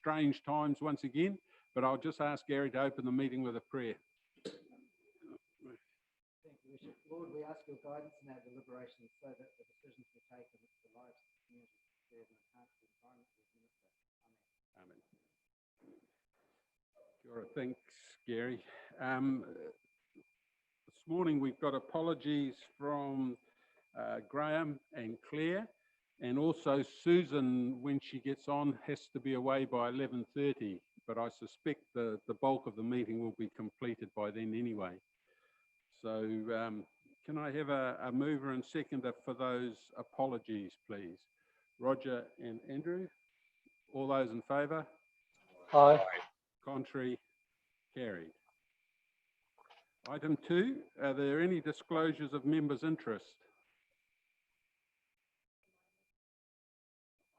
strange times once again, but I'll just ask Gary to open the meeting with a prayer. Thank you, Bishop. Lord, we ask your guidance in our deliberations so that the decisions we take in the lives of the community serve and enhance the environment we administer. Amen. Amen. Kia ora. Thanks, Gary. This morning we've got apologies from Graham and Claire, and also Susan, when she gets on, has to be away by 11:30, but I suspect the bulk of the meeting will be completed by then anyway. So can I have a mover and seconder for those apologies, please? Roger and Andrew, all those in favour? Aye. Contrary? Carried. Item 2, are there any disclosures of members' interest?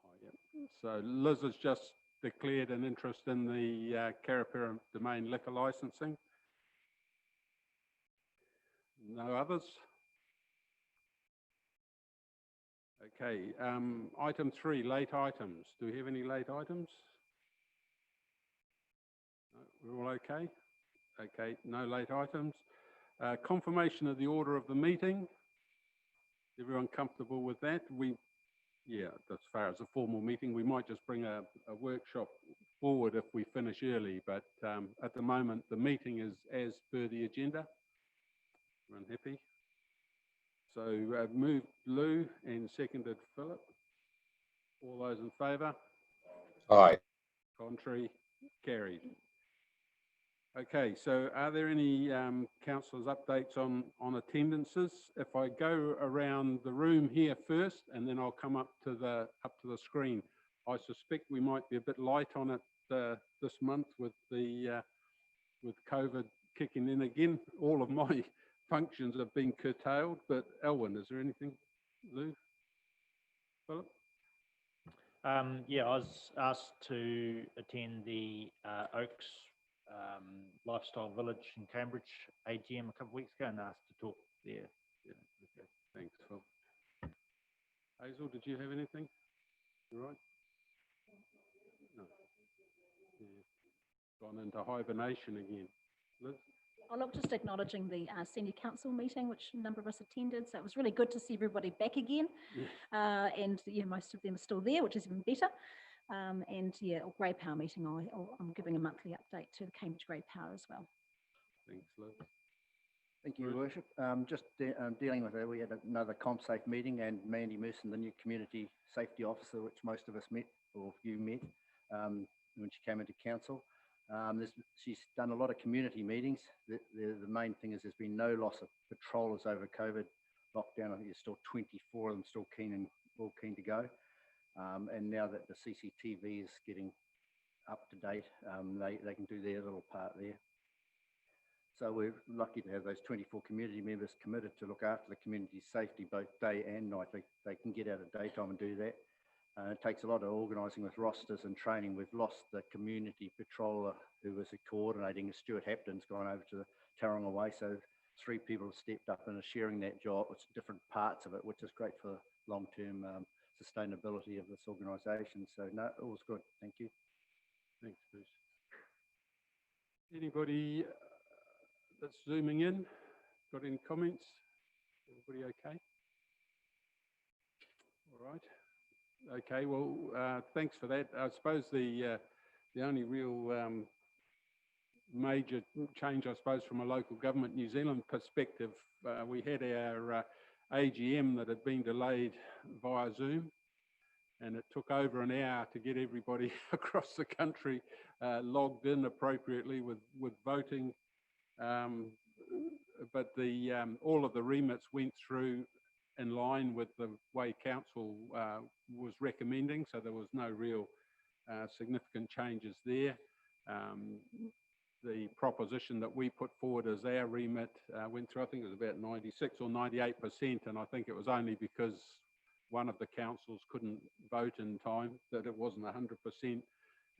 Oh, yeah. So Liz has just declared an interest in the Karapira Domain liquor licensing. No others? Okay, item 3, late items. Do we have any late items? No, we're all okay? Okay, no late items. Confirmation of the order of the meeting. Everyone comfortable with that? Yeah, as far as a formal meeting, we might just bring a workshop forward if we finish early, but at the moment, the meeting is as per the agenda. Everyone happy? So I've moved Lou and seconded Philip. All those in favour? Aye. Contrary? Carried. Okay, so are there any councillors' updates on attendances? If I go around the room here first, and then I'll come up to the screen. I suspect we might be a bit light on it this month with with COVID kicking in again. All of my functions have been curtailed, but Elwyn, is there anything? Lou? Philip? Yeah, I was asked to attend the Oaks Lifestyle Village in Cambridge AGM a couple of weeks ago and asked to talk there. Yeah, okay, thanks, Phil. Hazel, did you have anything? You right? No. Yeah. Gone into hibernation again. Liz? Oh, look, just acknowledging the senior council meeting, which a number of us attended. So it was really good to see everybody back again. Yeah. And yeah, most of them are still there, which is even better. And yeah, Grey Power meeting, I'm giving a monthly update to the Cambridge Grey Power as well. Thanks, Liz. Thank you, Your Worship. Just dealing with it, we had another ComSafe meeting, and Mandy Merson, the new Community Safety Officer, which most of us met, or you met, when she came into council. She's done a lot of community meetings. The main thing is there's been no loss of patrollers over COVID lockdown. I think there's still 24 of them still all keen to go. And now that the CCTV is getting up to date, they can do their little part there. So we're lucky to have those 24 community members committed to look after the community's safety both day and night. They can get out at daytime and do that. It takes a lot of organising with rosters and training. We've lost the community patroller who was coordinating. Stuart Hapton's gone over to the Tauranga Way, so 3 people have stepped up and are sharing that job. It's different parts of it, which is great for long-term sustainability of this organisation. So no, it was good. Thank you. Thanks, Bruce. Anybody that's zooming in, got any comments? Everybody okay? All right. Okay, well, thanks for that. I suppose the only real major change, I suppose, from a local government New Zealand perspective, we had our AGM that had been delayed via Zoom, and it took over an hour to get everybody across the country logged in appropriately with voting. But all of the remits went through in line with the way council was recommending, so there was no real significant changes there. The proposition that we put forward as our remit went through, I think it was about 96 or 98%, and I think it was only because one of the councils couldn't vote in time that it wasn't 100%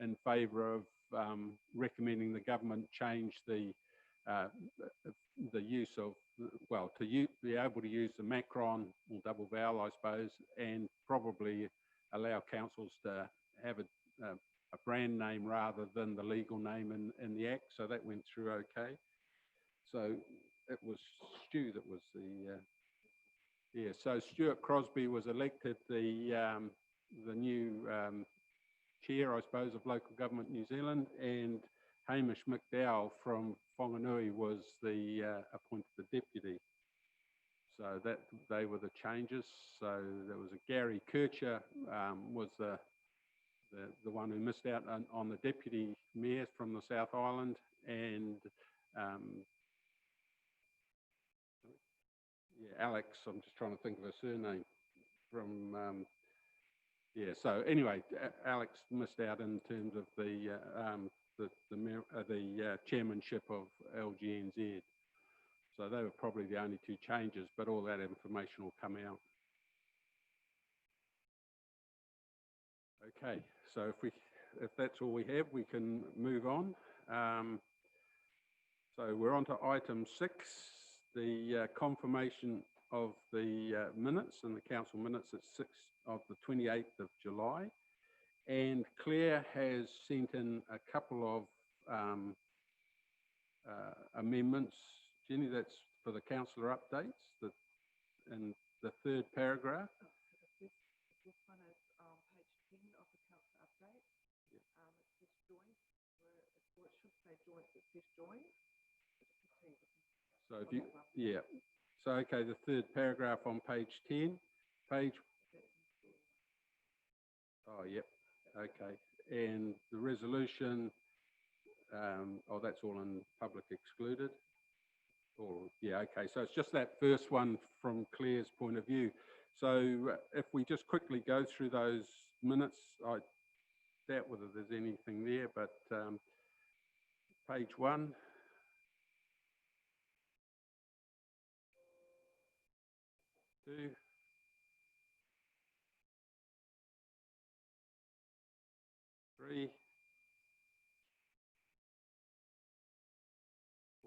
in favour of recommending the government change the use of, well, be able to use the macron or double vowel, I suppose, and probably allow councils to have a brand name rather than the legal name in the Act, so that went through okay. So it was Stu that was the, yeah, so Stuart Crosby was elected the new chair, I suppose, of Local Government New Zealand, and Hamish McDowell from Whanganui was the appointed the deputy. So that they were the changes. So there was a Gary Kircher was the one who missed out on the deputy mayor from the South Island, and yeah, Alex, I'm just trying to think of her surname from, yeah, so anyway, Alex missed out in terms of the chairmanship of LGNZ. So they were probably the only two changes, but all that information will come out. Okay, so if that's all we have, we can move on. So we're on to item 6, the confirmation of the minutes and the council minutes at 28th of July. And Claire has sent in a couple of amendments. Jenny, that's for the councillor updates, in the 3rd paragraph. This one is on page 10 of the council update. It says joint, it should say joint, it says join. So if you, yeah. So, okay, the 3rd paragraph on page 10, oh, yep, okay. And the resolution, oh, that's all in public excluded. Oh, yeah, okay, so it's just that first one from Claire's point of view. So if we just quickly go through those minutes, I doubt whether there's anything there, but page 1. 2. 3.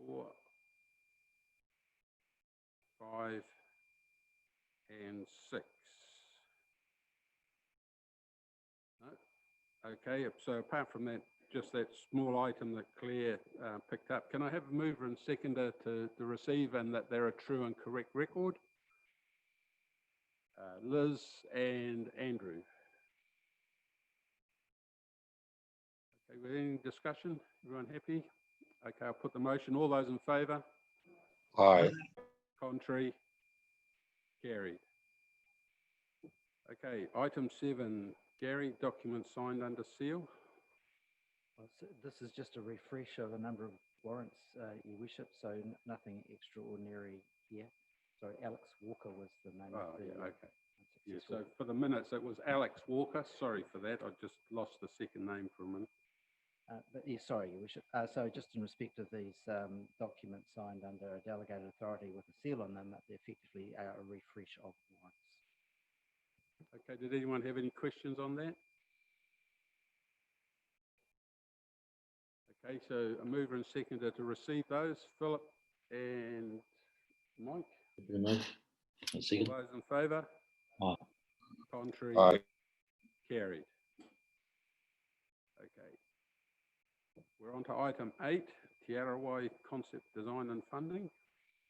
4. 5. And 6. No? Okay, so apart from that, just that small item that Claire picked up, can I have a mover and seconder to receive and that they're a true and correct record? Liz and Andrew. Okay, with any discussion? Everyone happy? Okay, I'll put the motion. All those in favour? Aye. Contrary? Carried. Okay, item 7, Gary, document signed under seal. Well, so this is just a refresh of a number of warrants, Your Worship, so nothing extraordinary here. Sorry, Alex Walker was the name of the... Yeah, okay. Yeah, so for the minutes, it was Alex Walker. Sorry for that. I just lost the second name for a minute. But yeah, sorry, Your Worship. So just in respect of these documents signed under a delegated authority with a seal on them, they effectively are a refresh of warrants. Okay, did anyone have any questions on that? Okay, so a mover and seconder to receive those, Philip and Mike. All those in favour? Aye. Contrary? Aye. Carried. Okay. We're on to item 8, Tiarawai concept design and funding.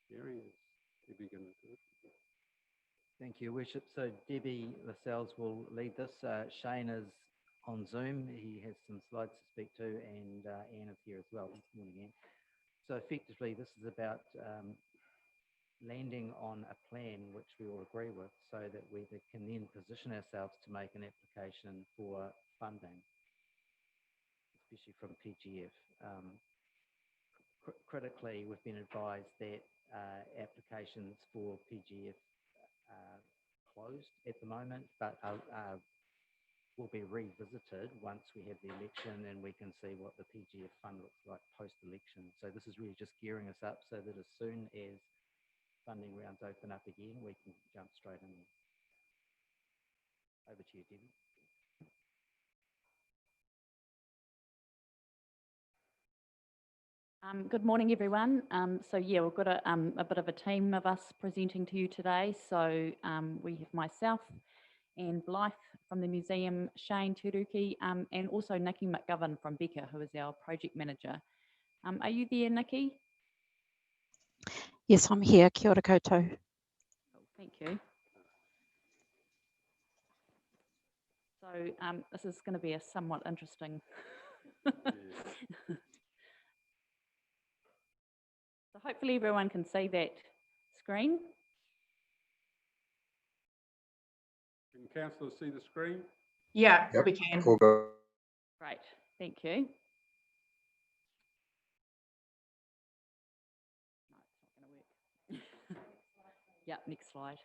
Gary, if you can do it. Thank you, Your Worship. So Debbie Lascelles will lead this. Shane is on Zoom. He has some slides to speak to, and Anne is here as well. Good morning, Anne. So effectively, this is about landing on a plan which we all agree with so that we can then position ourselves to make an application for funding, especially from PGF. Critically, we've been advised that applications for PGF are closed at the moment, but will be revisited once we have the election and we can see what the PGF fund looks like post-election. So this is really just gearing us up so that as soon as funding rounds open up again, we can jump straight in. Over to you, Debbie. Good morning, everyone. So yeah, we've got a bit of a team of us presenting to you today. So we have myself and Blythe from the museum, Shane Turuki, and also Nikki McGovern from Becca, who is our project manager. Are you there, Nikki? Yes, I'm here. Kia ora koutou. Oh, thank you. So this is going to be a somewhat interesting. So hopefully everyone can see that screen. Can councillors see the screen? Yeah, Yep. we can. All good. Great, thank you. No, it's not going to work. Yeah, next slide.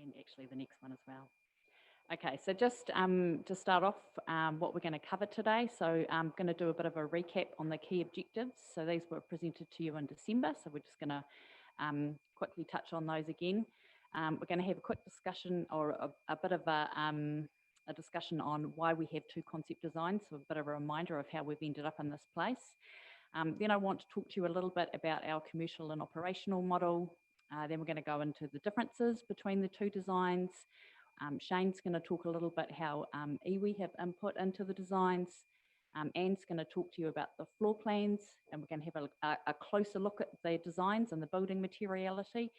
And actually the next one as well. Okay, so just to start off, what we're going to cover today. So I'm going to do a bit of a recap on the key objectives. So these were presented to you in December. So we're just going to quickly touch on those again. We're going to have a quick discussion or a bit of a discussion on why we have two concept designs. So a bit of a reminder of how we've ended up in this place. Then I want to talk to you a little bit about our commercial and operational model. Then we're going to go into the differences between the two designs. Shane's going to talk a little bit how iwi have input into the designs. Anne's going to talk to you about the floor plans, and we're going to have a closer look at the designs and the building materiality.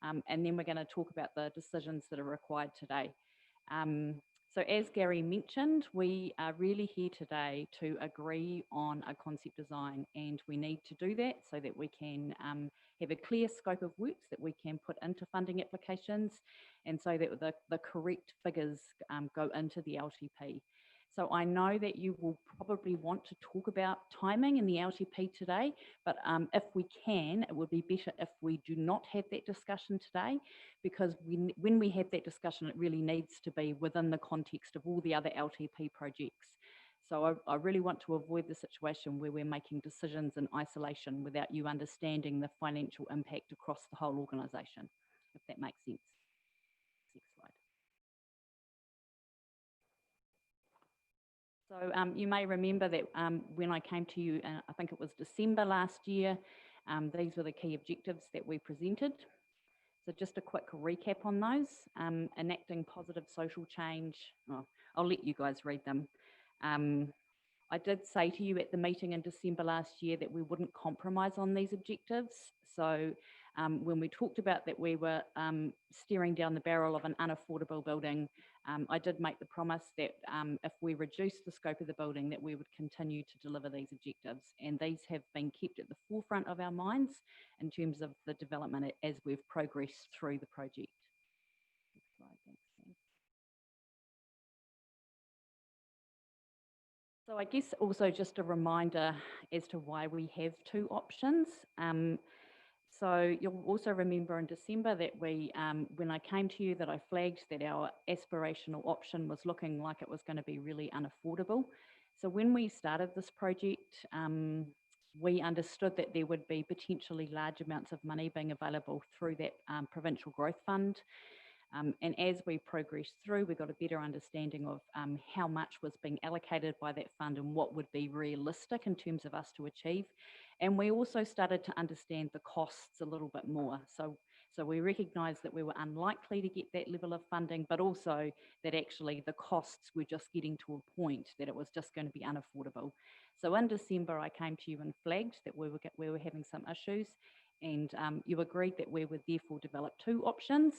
And then we're going to talk about the decisions that are required today. So as Gary mentioned, we are really here today to agree on a concept design, and we need to do that so that we can have a clear scope of works that we can put into funding applications, and so that the correct figures go into the LTP. So I know that you will probably want to talk about timing in the LTP today, but if we can, it would be better if we do not have that discussion today, because when we have that discussion, it really needs to be within the context of all the other LTP projects. So I really want to avoid the situation where we're making decisions in isolation without you understanding the financial impact across the whole organisation, if that makes sense. Next slide. So you may remember that when I came to you, I think it was December last year, these were the key objectives that we presented. So just a quick recap on those. Enacting positive social change. Oh, I'll let you guys read them. I did say to you at the meeting in December last year that we wouldn't compromise on these objectives. So when we talked about that we were staring down the barrel of an unaffordable building, I did make the promise that if we reduced the scope of the building, that we would continue to deliver these objectives. And these have been kept at the forefront of our minds in terms of the development as we've progressed through the project. Next slide, thanks, Sam. So I guess also just a reminder as to why we have two options. So you'll also remember in December that we, when I came to you, that I flagged that our aspirational option was looking like it was going to be really unaffordable. So when we started this project, we understood that there would be potentially large amounts of money being available through that provincial growth fund. And as we progressed through, we got a better understanding of how much was being allocated by that fund and what would be realistic in terms of us to achieve. And we also started to understand the costs a little bit more. So we recognised that we were unlikely to get that level of funding, but also that actually the costs were just getting to a point that it was just going to be unaffordable. So in December, I came to you and flagged that we were having some issues, and you agreed that we would therefore develop two options.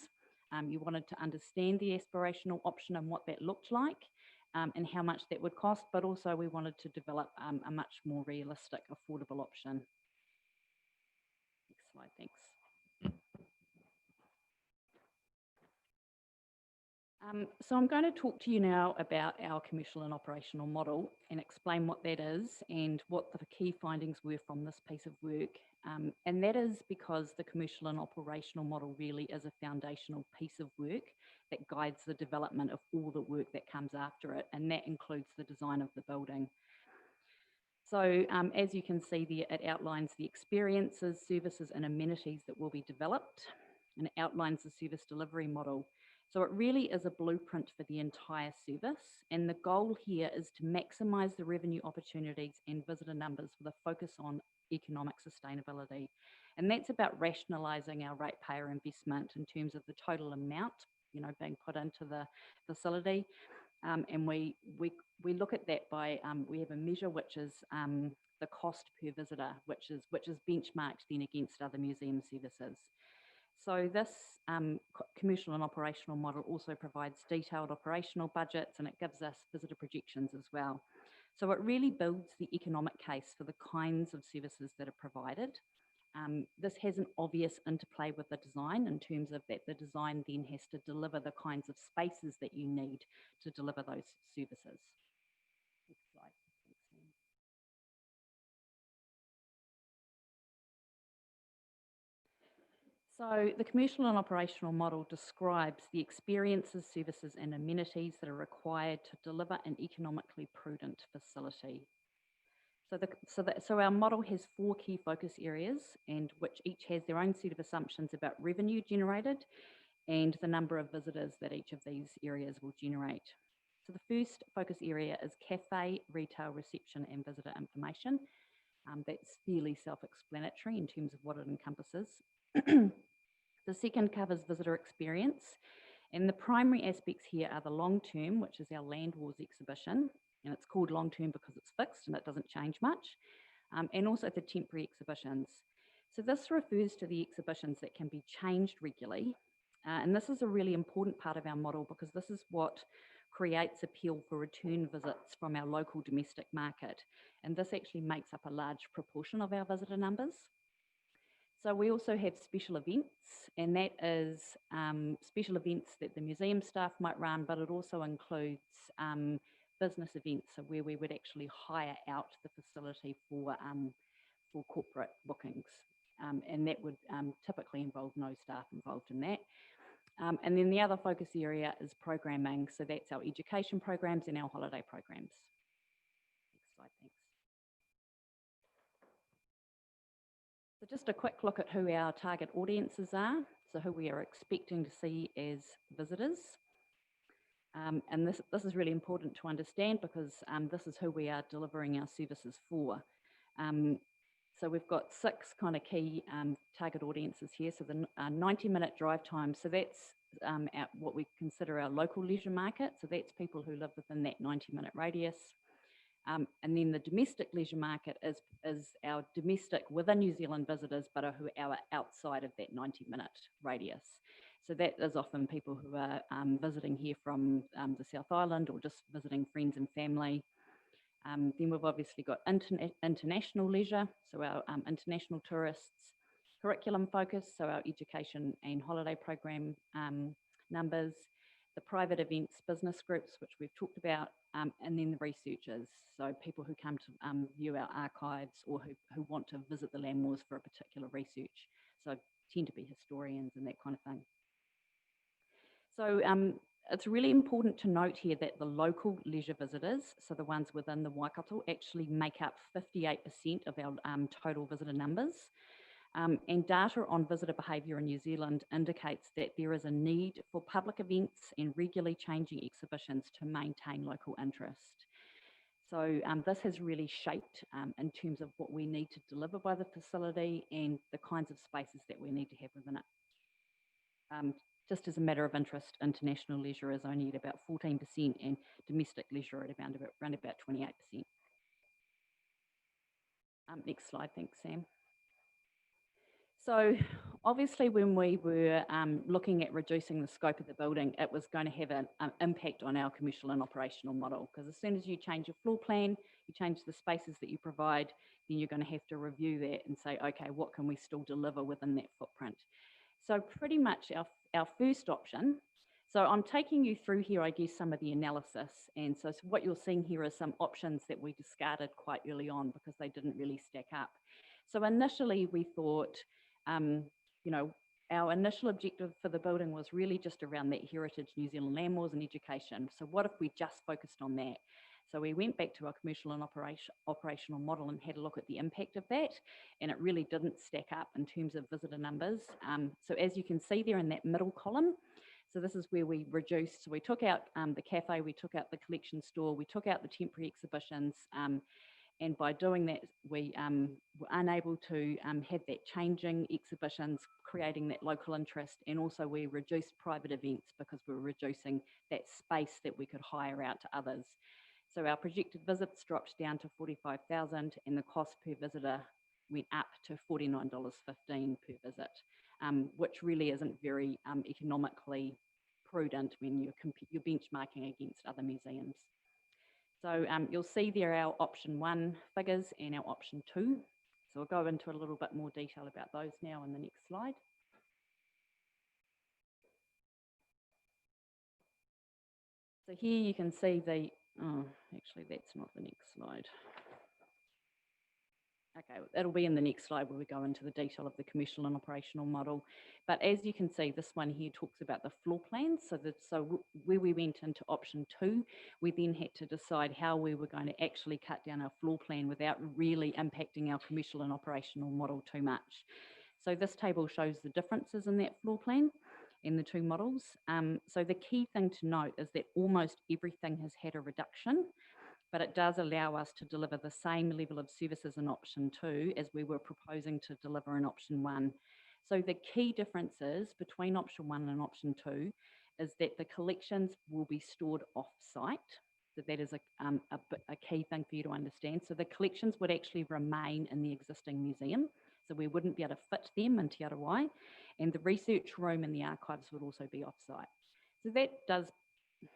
You wanted to understand the aspirational option and what that looked like, and how much that would cost, but also we wanted to develop a much more realistic, affordable option. Next slide, thanks. So I'm going to talk to you now about our commercial and operational model and explain what that is and what the key findings were from this piece of work. And that is because the commercial and operational model really is a foundational piece of work that guides the development of all the work that comes after it, and that includes the design of the building. So as you can see there, it outlines the experiences, services and amenities that will be developed, and it outlines the service delivery model. So it really is a blueprint for the entire service, and the goal here is to maximise the revenue opportunities and visitor numbers with a focus on economic sustainability. And that's about rationalising our ratepayer investment in terms of the total amount being put into the facility. And we look at that by, we have a measure which is the cost per visitor, which is benchmarked then against other museum services. So this commercial and operational model also provides detailed operational budgets, and it gives us visitor projections as well. So it really builds the economic case for the kinds of services that are provided. This has an obvious interplay with the design in terms of that the design then has to deliver the kinds of spaces that you need to deliver those services. Next slide. Thanks, Sam. So the commercial and operational model describes the experiences, services and amenities that are required to deliver an economically prudent facility. So our model has 4 key focus areas, and which each has their own set of assumptions about revenue generated and the number of visitors that each of these areas will generate. So the first focus area is cafe, retail, reception and visitor information. That's fairly self-explanatory in terms of what it encompasses. The second covers visitor experience, and the primary aspects here are the long-term, which is our Land Wars exhibition, and it's called long-term because it's fixed and it doesn't change much, and also the temporary exhibitions. So this refers to the exhibitions that can be changed regularly, and this is a really important part of our model because this is what creates appeal for return visits from our local domestic market, and this actually makes up a large proportion of our visitor numbers. So we also have special events, and that is special events that the museum staff might run, but it also includes business events, so where we would actually hire out the facility for corporate bookings, and that would typically involve no staff involved in that. And then the other focus area is programming, so that's our education programs and our holiday programs. Next slide, thanks. So just a quick look at who our target audiences are, so who we are expecting to see as visitors. And this is really important to understand because this is who we are delivering our services for. So we've got 6 kind of key target audiences here. So the 90-minute drive time, so that's what we consider our local leisure market. So that's people who live within that 90-minute radius. And then the domestic leisure market is our domestic within New Zealand visitors, but who are outside of that 90-minute radius. So that is often people who are visiting here from the South Island or just visiting friends and family. Then we've obviously got international leisure, so our international tourists, curriculum focus, so our education and holiday program numbers, the private events, business groups, which we've talked about, and then the researchers, so people who come to view our archives or who want to visit the land wars for a particular research, so tend to be historians and that kind of thing. So it's really important to note here that the local leisure visitors, so the ones within the Waikato, actually make up 58% of our total visitor numbers. And data on visitor behaviour in New Zealand indicates that there is a need for public events and regularly changing exhibitions to maintain local interest. So this has really shaped in terms of what we need to deliver by the facility and the kinds of spaces that we need to have within it. Just as a matter of interest, international leisure is only at about 14% and domestic leisure at around about 28%. Next slide, thanks, Sam. So obviously when we were looking at reducing the scope of the building, it was going to have an impact on our commercial and operational model, because as soon as you change your floor plan, you change the spaces that you provide, then you're going to have to review that and say, okay, what can we still deliver within that footprint? So pretty much our first option, so I'm taking you through here, I guess, some of the analysis. And so what you're seeing here are some options that we discarded quite early on because they didn't really stack up. So initially we thought, our initial objective for the building was really just around that heritage New Zealand land wars and education. So what if we just focused on that? So we went back to our commercial and operational model and had a look at the impact of that, and it really didn't stack up in terms of visitor numbers. So as you can see there in that middle column, so this is where we reduced. So we took out the cafe, we took out the collection store, we took out the temporary exhibitions, And by doing that, we were unable to have that changing exhibitions, creating that local interest, and also we reduced private events because we were reducing that space that we could hire out to others. So our projected visits dropped down to 45,000 and the cost per visitor went up to $49.15 per visit, which really isn't very economically prudent when you're benchmarking against other museums. So you'll see there our option 1 figures and our option 2. So we'll go into a little bit more detail about those now in the next slide. So here you can see the, oh, actually that's not the next slide. Okay, that'll be in the next slide where we go into the detail of the commercial and operational model. But as you can see, this one here talks about the floor plans. So where we went into option 2, we then had to decide how we were going to actually cut down our floor plan without really impacting our commercial and operational model too much. So this table shows the differences in that floor plan in the two models. So the key thing to note is that almost everything has had a reduction, but it does allow us to deliver the same level of services in option 2 as we were proposing to deliver in option 1. So the key differences between option 1 and option 2 is that the collections will be stored off-site. So that is a key thing for you to understand. So the collections would actually remain in the existing museum. So we wouldn't be able to fit them in Te Arawai, and the research room and the archives would also be off-site. So that does,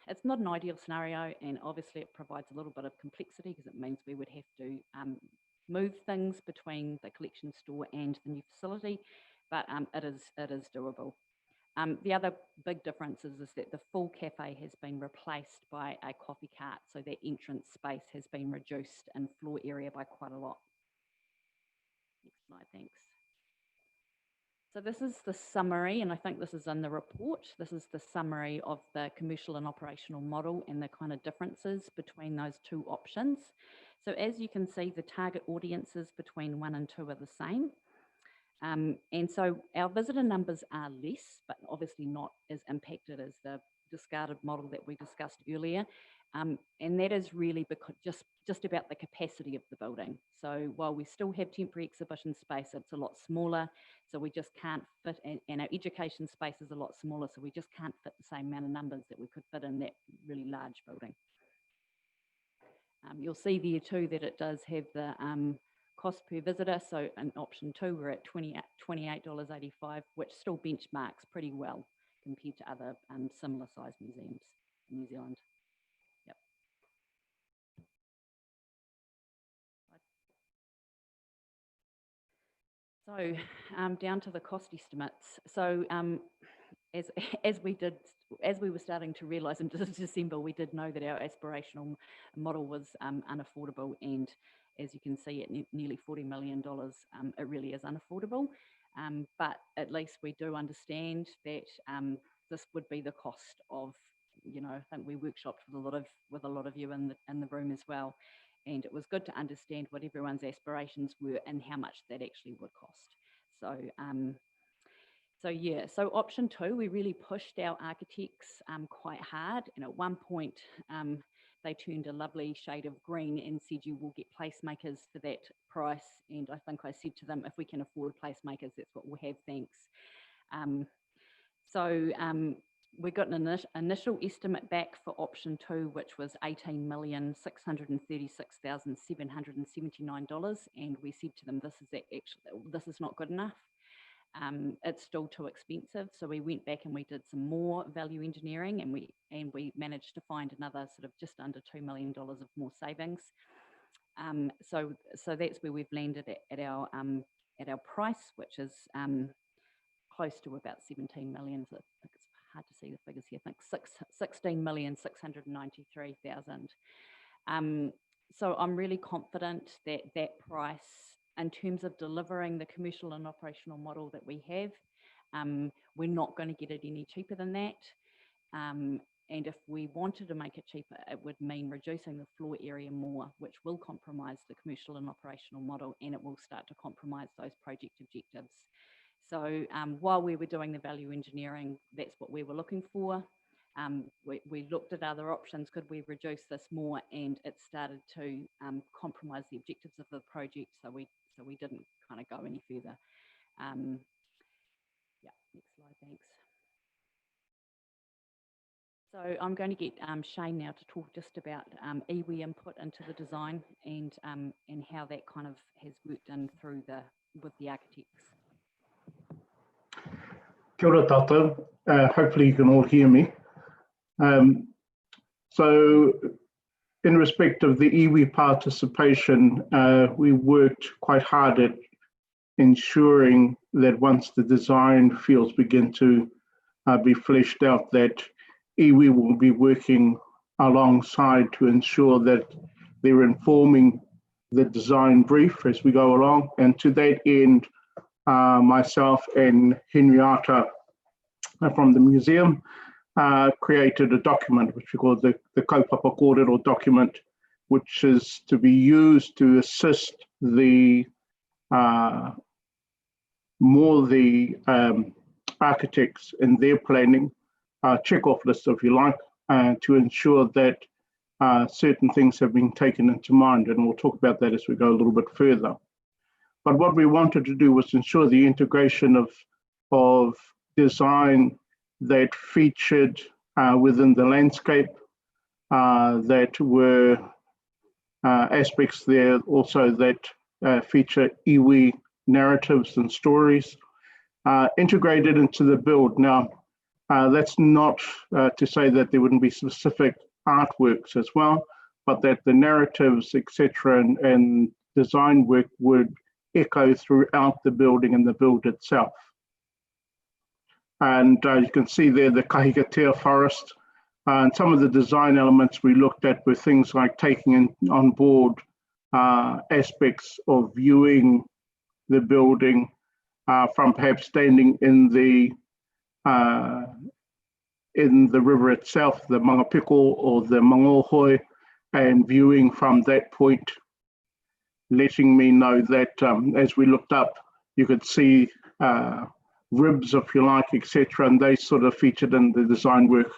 it's not an ideal scenario, and obviously it provides a little bit of complexity because it means we would have to move things between the collection store and the new facility, but it is doable. The other big difference is that the full cafe has been replaced by a coffee cart, so that entrance space has been reduced in floor area by quite a lot. Next slide, thanks. So this is the summary, and I think this is in the report. This is the summary of the commercial and operational model and the kind of differences between those two options. So as you can see, the target audiences between 1 and 2 are the same. And so our visitor numbers are less, but obviously not as impacted as the discarded model that we discussed earlier. And that is really because just about the capacity of the building. So while we still have temporary exhibition space, it's a lot smaller. So we just can't fit, and our education space is a lot smaller. So we just can't fit the same amount of numbers that we could fit in that really large building. You'll see there too that it does have the cost per visitor. So in option 2, we're at $28.85, which still benchmarks pretty well compared to other similar sized museums in New Zealand. Yep. So down to the cost estimates. So as we were starting to realise in December, we did know that our aspirational model was unaffordable, and as you can see at nearly $40 million, it really is unaffordable. But at least we do understand that this would be the cost of, you know, I think we workshopped with a lot of you in the room as well. And it was good to understand what everyone's aspirations were and how much that actually would cost. So yeah, so option 2, we really pushed our architects quite hard. And at one point, they turned a lovely shade of green and said, you will get placemakers for that price. And I think I said to them, if we can afford placemakers, that's what we'll have, thanks. We got an initial estimate back for option 2, which was $18,636,779. And we said to them, this is not good enough. It's still too expensive. So we went back and we did some more value engineering, and we managed to find another sort of just under $2 million of more savings. So that's where we've landed at our price, which is close to about 17 million. So I think it's hard to see the figures here. I think 16,693,000. So I'm really confident that that price, in terms of delivering the commercial and operational model that we have, we're not going to get it any cheaper than that. And if we wanted to make it cheaper, it would mean reducing the floor area more, which will compromise the commercial and operational model, and it will start to compromise those project objectives. So while we were doing the value engineering, that's what we were looking for. we looked at other options. Could we reduce this more? And it started to compromise the objectives of the project, so we didn't kind of go any further. Yeah, next slide, thanks. So I'm going to get Shane now to talk just about iwi input into the design and how that kind of has worked in through with the architects. Kia ora tātou. Hopefully you can all hear me. So in respect of the iwi participation, we worked quite hard at ensuring that once the design fields begin to be fleshed out, that iwi will be working alongside to ensure that they're informing the design brief as we go along. And to that end, myself and Henrietta from the museum created a document which we call the kaupapa kōrero document, which is to be used to assist the architects in their planning, check-off list, if you like, to ensure that certain things have been taken into mind, and we'll talk about that as we go a little bit further. But what we wanted to do was ensure the integration of design that featured within the landscape, that were aspects there also that feature iwi narratives and stories, integrated into the build. Now, that's not to say that there wouldn't be specific artworks as well, but that the narratives, etc., and design work would echo throughout the building and the build itself. And you can see there the kahikatea forest, and some of the design elements we looked at were things like taking on board aspects of viewing the building from perhaps standing in the river itself, the Mangapiko or the Mangohoi, and viewing from that point, letting me know that as we looked up, you could see ribs, if you like, etc., and they sort of featured in the design work.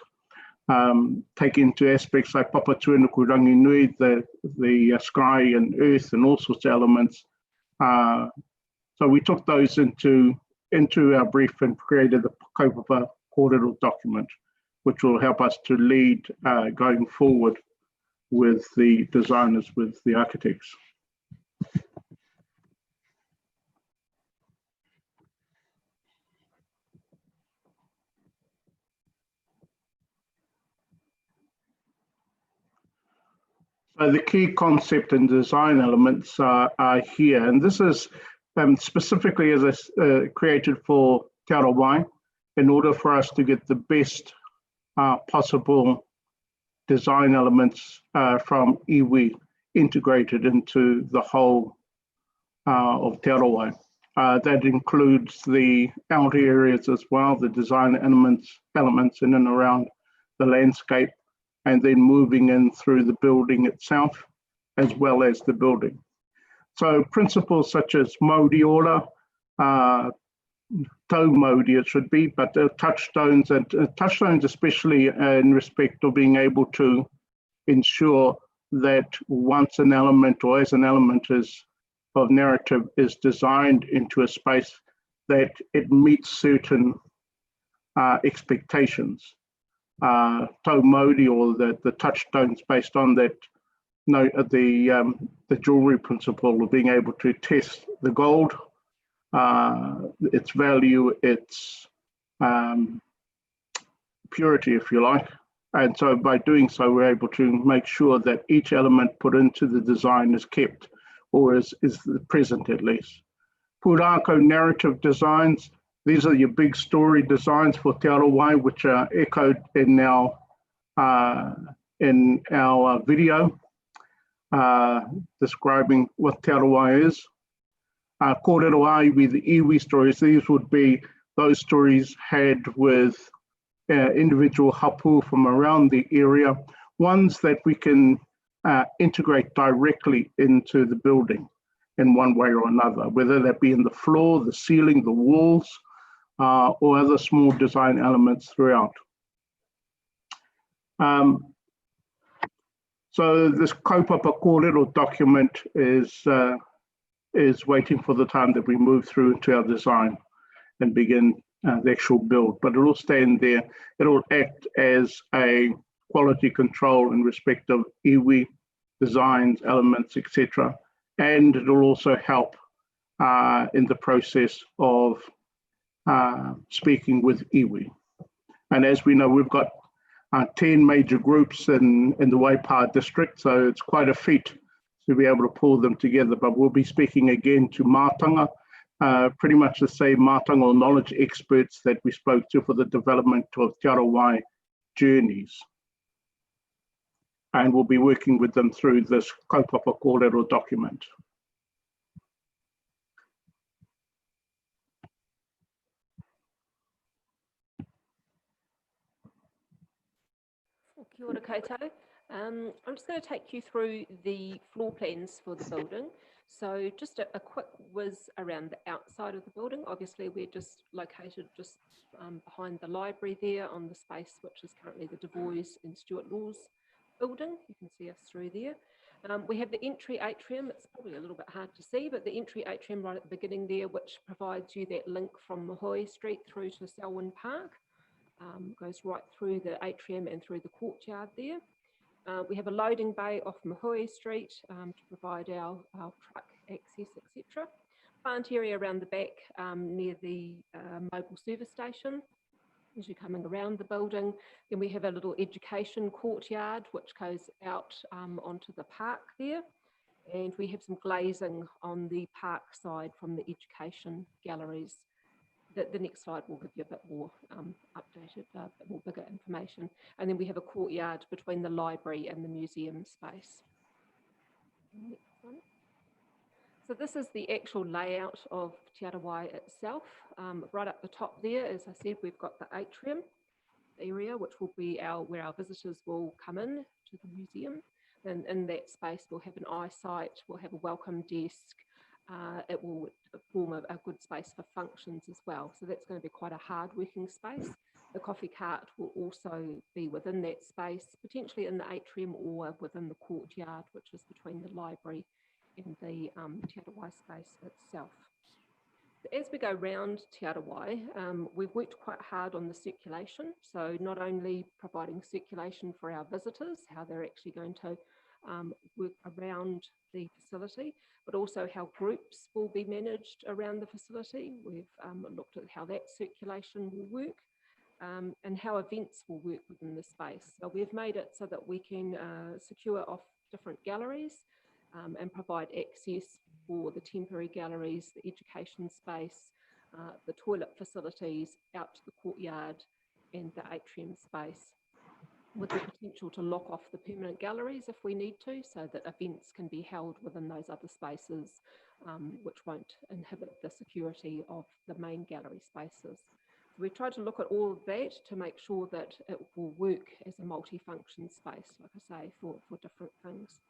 Take into aspects like Papa Tuanuku Rangi Nui, the sky and earth and all sorts of elements. So we took those into our brief and created the kaupapa kōrero document, which will help us to lead going forward with the designers, with the architects. So the key concept and design elements are here, and this is specifically as created for Te Arawai, in order for us to get the best possible design elements from iwi integrated into the whole of Te Arawai. That includes the outer areas as well, the design elements in and around the landscape, and then moving in through the building itself, as well as the building. So principles such as mauri ora, tau mauri it should be, but touchstones, and touchstones especially in respect of being able to ensure that once an element or as an element of narrative is designed into a space, that it meets certain expectations. Tau mauri, or the touchstones based on that, the jewelry principle of being able to test the gold, its value, its purity, if you like. And so by doing so, we're able to make sure that each element put into the design is kept, or is present at least. Pūrākau narrative designs, these are your big story designs for Te Arawai, which are echoed in our video describing what Te Arawai is. Kōrero iwi, the iwi stories, these would be those stories had with individual hapu from around the area, ones that we can integrate directly into the building in one way or another, whether that be in the floor, the ceiling, the walls, or other small design elements throughout. So this kaupapa kōrero document is waiting for the time that we move through into our design and begin the actual build, but it'll stand there. It'll act as a quality control in respect of iwi, designs, elements, etc. And it'll also help in the process of speaking with iwi. And as we know, we've got 10 major groups in the Waipa district, so it's quite a feat to be able to pull them together. But we'll be speaking again to mātanga, pretty much the same mātanga or knowledge experts that we spoke to for the development of Te Arawai journeys. And we'll be working with them through this kaupapa kōrero document. Kia ora koutou. I'm just going to take you through the floor plans for the building. So just a quick whiz around the outside of the building. Obviously, we're just located just behind the library there on the space, which is currently the Du Bois and Stuart Law's building. You can see us through there. We have the entry atrium. It's probably a little bit hard to see, but the entry atrium right at the beginning there, which provides you that link from Mahoi Street through to Selwyn Park. Goes right through the atrium and through the courtyard there. We have a loading bay off Mahoi Street to provide our truck access, etc. Plant area around the back near the mobile service station as you're coming around the building. Then we have a little education courtyard which goes out onto the park there. And we have some glazing on the park side from the education galleries. The next slide will give you a bit more updated, a bit more bigger information. And then we have a courtyard between the library and the museum space. Next one. So this is the actual layout of Te Arawai itself. Right up the top there, as I said, we've got the atrium area, which will be where our visitors will come in to the museum. And in that space, we'll have an eyesight, we'll have a welcome desk. It will form a good space for functions as well. So that's going to be quite a hard working space. The coffee cart will also be within that space, potentially in the atrium or within the courtyard, which is between the library and the Te Arawai space itself. As we go round Te Arawai, we've worked quite hard on the circulation. So not only providing circulation for our visitors, how they're actually going to work around the facility, but also how groups will be managed around the facility. We've looked at how that circulation will work and how events will work within the space. So we've made it so that we can secure off different galleries and provide access for the temporary galleries, the education space, the toilet facilities out to the courtyard and the atrium space, with the potential to lock off the permanent galleries if we need to, so that events can be held within those other spaces, which won't inhibit the security of the main gallery spaces. We've tried to look at all of that to make sure that it will work as a multi-function space, like I say, for different things.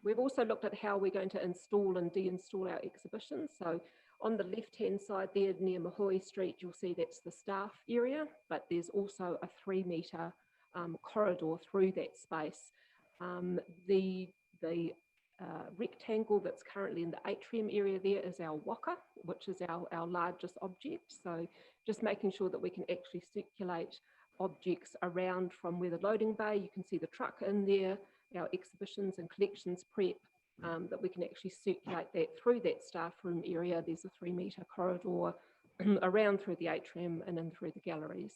We've also looked at how we're going to install and deinstall our exhibitions. So on the left-hand side there near Mahoi Street, you'll see that's the staff area, but there's also a 3-metre corridor through that space. The rectangle that's currently in the atrium area there is our waka, which is our largest object. So just making sure that we can actually circulate objects around from where the loading bay, you can see the truck in there, our exhibitions and collections prep, that we can actually circulate that through that staff room area. There's a 3-metre corridor around through the atrium and in through the galleries.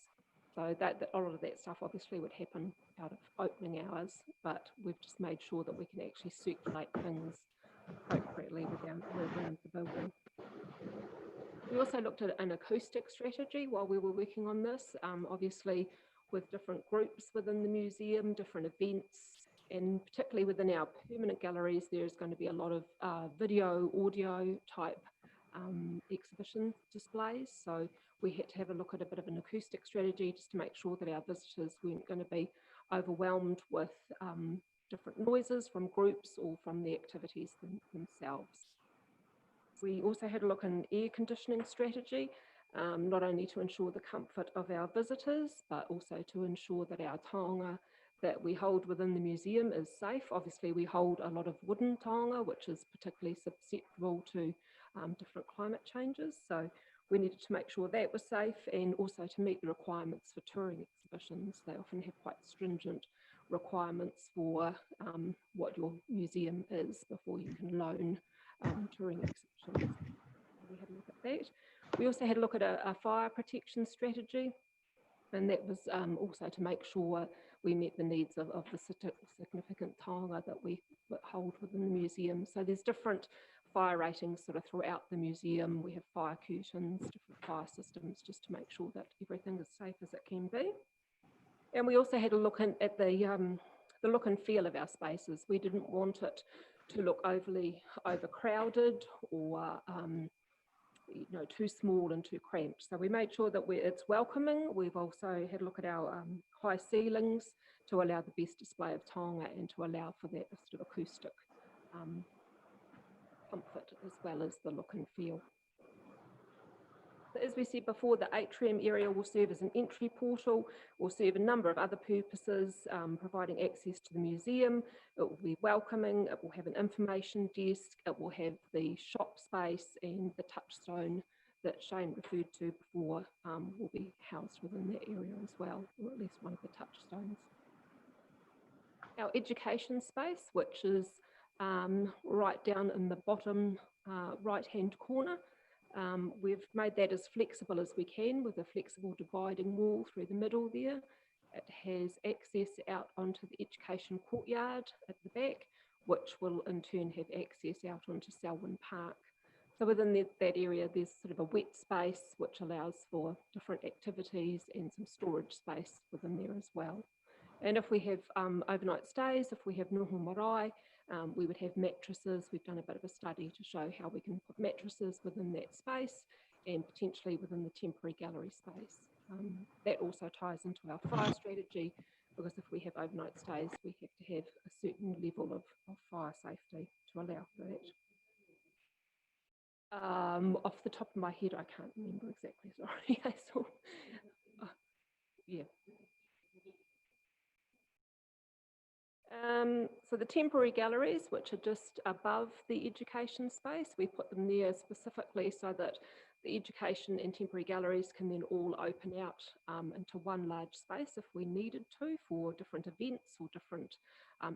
So that a lot of that stuff obviously would happen out of opening hours, but we've just made sure that we can actually circulate things appropriately around the building. We also looked at an acoustic strategy while we were working on this, obviously with different groups within the museum, different events, and particularly within our permanent galleries, there's going to be a lot of video, audio type exhibition displays. So we had to have a look at a bit of an acoustic strategy just to make sure that our visitors weren't going to be overwhelmed with different noises from groups or from the activities themselves. We also had a look at an air conditioning strategy, not only to ensure the comfort of our visitors, but also to ensure that our taonga that we hold within the museum is safe. Obviously, we hold a lot of wooden taonga, which is particularly susceptible to different climate changes. So we needed to make sure that was safe, and also to meet the requirements for touring exhibitions. They often have quite stringent requirements for what your museum is before you can loan touring exhibitions. We had a look at that. We also had a look at a fire protection strategy, and that was also to make sure we met the needs of the significant taonga that we hold within the museum. So there's different fire ratings sort of throughout the museum. We have fire curtains, different fire systems, just to make sure that everything is safe as it can be. And we also had a look at the look and feel of our spaces. We didn't want it to look overly overcrowded or too small and too cramped. So we made sure that it's welcoming. We've also had a look at our high ceilings to allow the best display of taonga and to allow for that sort of acoustic comfort as well as the look and feel. So as we said before, the atrium area will serve as an entry portal, will serve a number of other purposes, providing access to the museum. It will be welcoming, it will have an information desk, it will have the shop space, and the touchstone that Shane referred to before will be housed within that area as well, or at least one of the touchstones. Our education space, which is right down in the bottom right-hand corner. We've made that as flexible as we can with a flexible dividing wall through the middle there. It has access out onto the education courtyard at the back, which will in turn have access out onto Selwyn Park. So within that area, there's sort of a wet space, which allows for different activities and some storage space within there as well. And if we have overnight stays, if we have noho marae, we would have mattresses. We've done a bit of a study to show how we can put mattresses within that space and potentially within the temporary gallery space. That also ties into our fire strategy, because if we have overnight stays, we have to have a certain level of fire safety to allow for that. Off the top of my head, I can't remember exactly, sorry, Hazel. Yeah. So the temporary galleries, which are just above the education space, we put them there specifically so that the education and temporary galleries can then all open out into one large space if we needed to for different events or different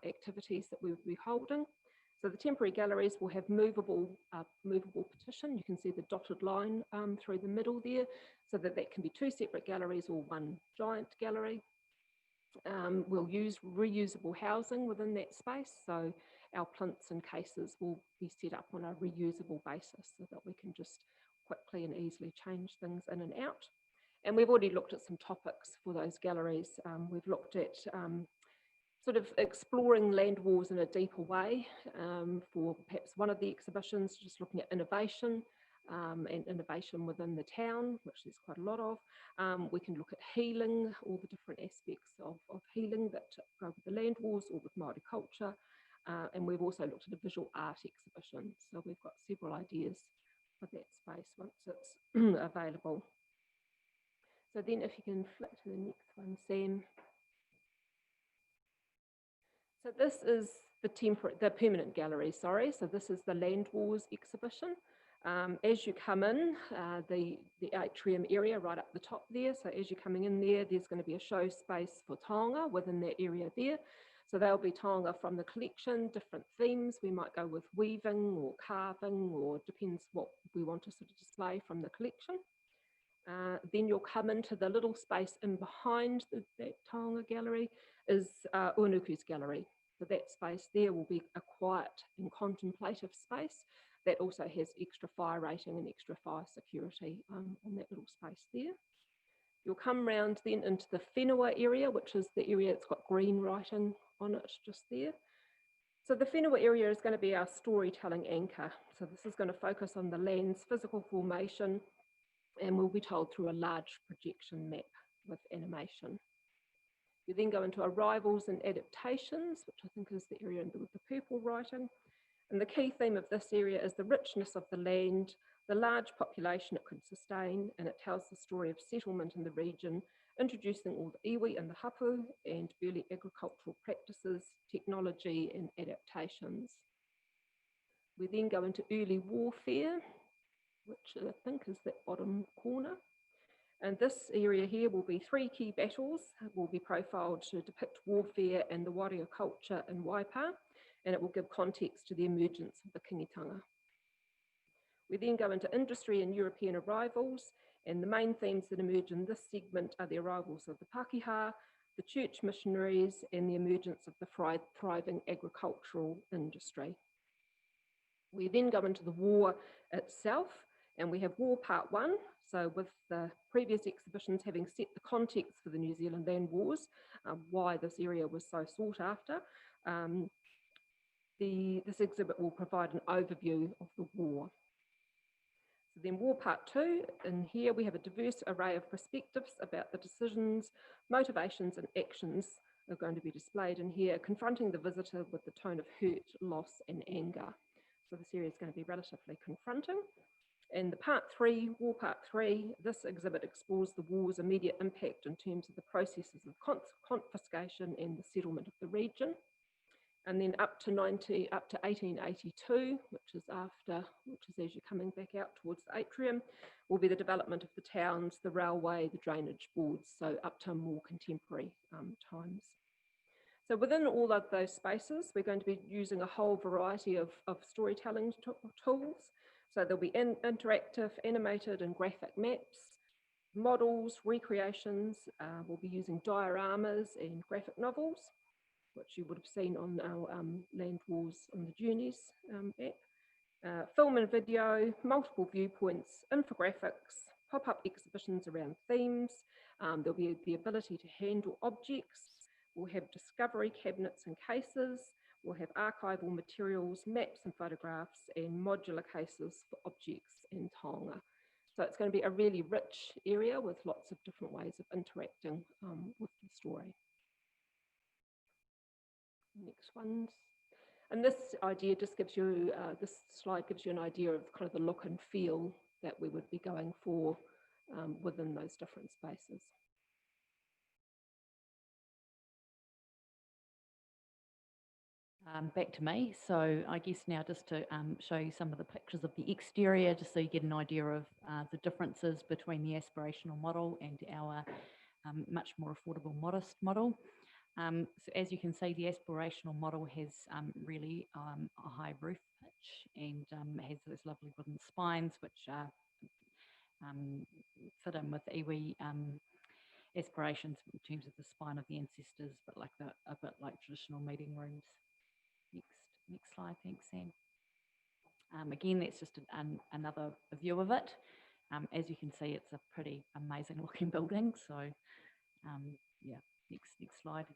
activities that we would be holding. So the temporary galleries will have movable partition. You can see the dotted line through the middle there, so that can be two separate galleries or one giant gallery. We'll use reusable housing within that space, so our plinths and cases will be set up on a reusable basis so that we can just quickly and easily change things in and out. And we've already looked at some topics for those galleries. We've looked at sort of exploring land wars in a deeper way for perhaps one of the exhibitions, just looking at innovation. And innovation within the town, which there's quite a lot of. We can look at healing, all the different aspects of healing that go with the land wars or with Māori culture. And we've also looked at a visual art exhibition. So we've got several ideas for that space once it's available. So then if you can flick to the next one, Sam. So this is the permanent gallery, sorry. So this is the Land Wars exhibition. As you come in, the atrium area right up the top there, so as you're coming in there, there's going to be a show space for taonga within that area there. So there'll be taonga from the collection, different themes. We might go with weaving or carving, or depends what we want to sort of display from the collection. Then you'll come into the little space in behind that taonga gallery is Unuku's gallery. So that space there will be a quiet and contemplative space that also has extra fire rating and extra fire security on that little space there. You'll come round then into the whenua area, which is the area that's got green writing on it just there. So the whenua area is going to be our storytelling anchor. So this is going to focus on the land's physical formation, and we'll be told through a large projection map with animation. You then go into arrivals and adaptations, which I think is the area with the purple writing. And the key theme of this area is the richness of the land, the large population it could sustain, and it tells the story of settlement in the region introducing all the iwi and the hapu and early agricultural practices, technology and adaptations. We then go into early warfare, which I think is that bottom corner. And this area here will be 3 key battles will be profiled to depict warfare and the warrior culture in Waipa, and it will give context to the emergence of the kingitanga. We then go into industry and European arrivals, and the main themes that emerge in this segment are the arrivals of the Pākehā, the church missionaries, and the emergence of the thriving agricultural industry. We then go into the war itself, and we have War Part 1. So with the previous exhibitions having set the context for the New Zealand Land Wars, why this area was so sought after, this exhibit will provide an overview of the war. So then War Part 2, in here we have a diverse array of perspectives about the decisions, motivations and actions are going to be displayed in here, confronting the visitor with the tone of hurt, loss and anger. So this area is going to be relatively confronting. And the Part 3, War Part 3, this exhibit explores the war's immediate impact in terms of the processes of confiscation and the settlement of the region. And then up to 1882, which is as you're coming back out towards the atrium, will be the development of the towns, the railway, the drainage boards, so up to more contemporary times. So within all of those spaces, we're going to be using a whole variety of storytelling tools. So there'll be interactive, animated and graphic maps, models, recreations. We'll be using dioramas and graphic novels, which you would have seen on our Land Wars on the Journeys app. Film and video, multiple viewpoints, infographics, pop-up exhibitions around themes. There'll be the ability to handle objects. We'll have discovery cabinets and cases. We'll have archival materials, maps and photographs, and modular cases for objects and taonga. So it's going to be a really rich area with lots of different ways of interacting with the story. Next ones. And this idea just gives you, this slide gives you an idea of kind of the look and feel that we would be going for within those different spaces. Back to me. So I guess now just to show you some of the pictures of the exterior, just so you get an idea of the differences between the aspirational model and our much more affordable modest model. So as you can see, the aspirational model has really a high roof pitch and has those lovely wooden spines, which fit in with iwi aspirations in terms of the spine of the ancestors, but like a bit like traditional meeting rooms. Next slide, thanks, Sam. Again, that's just another view of it. As you can see, it's a pretty amazing looking building. So, yeah, next slide.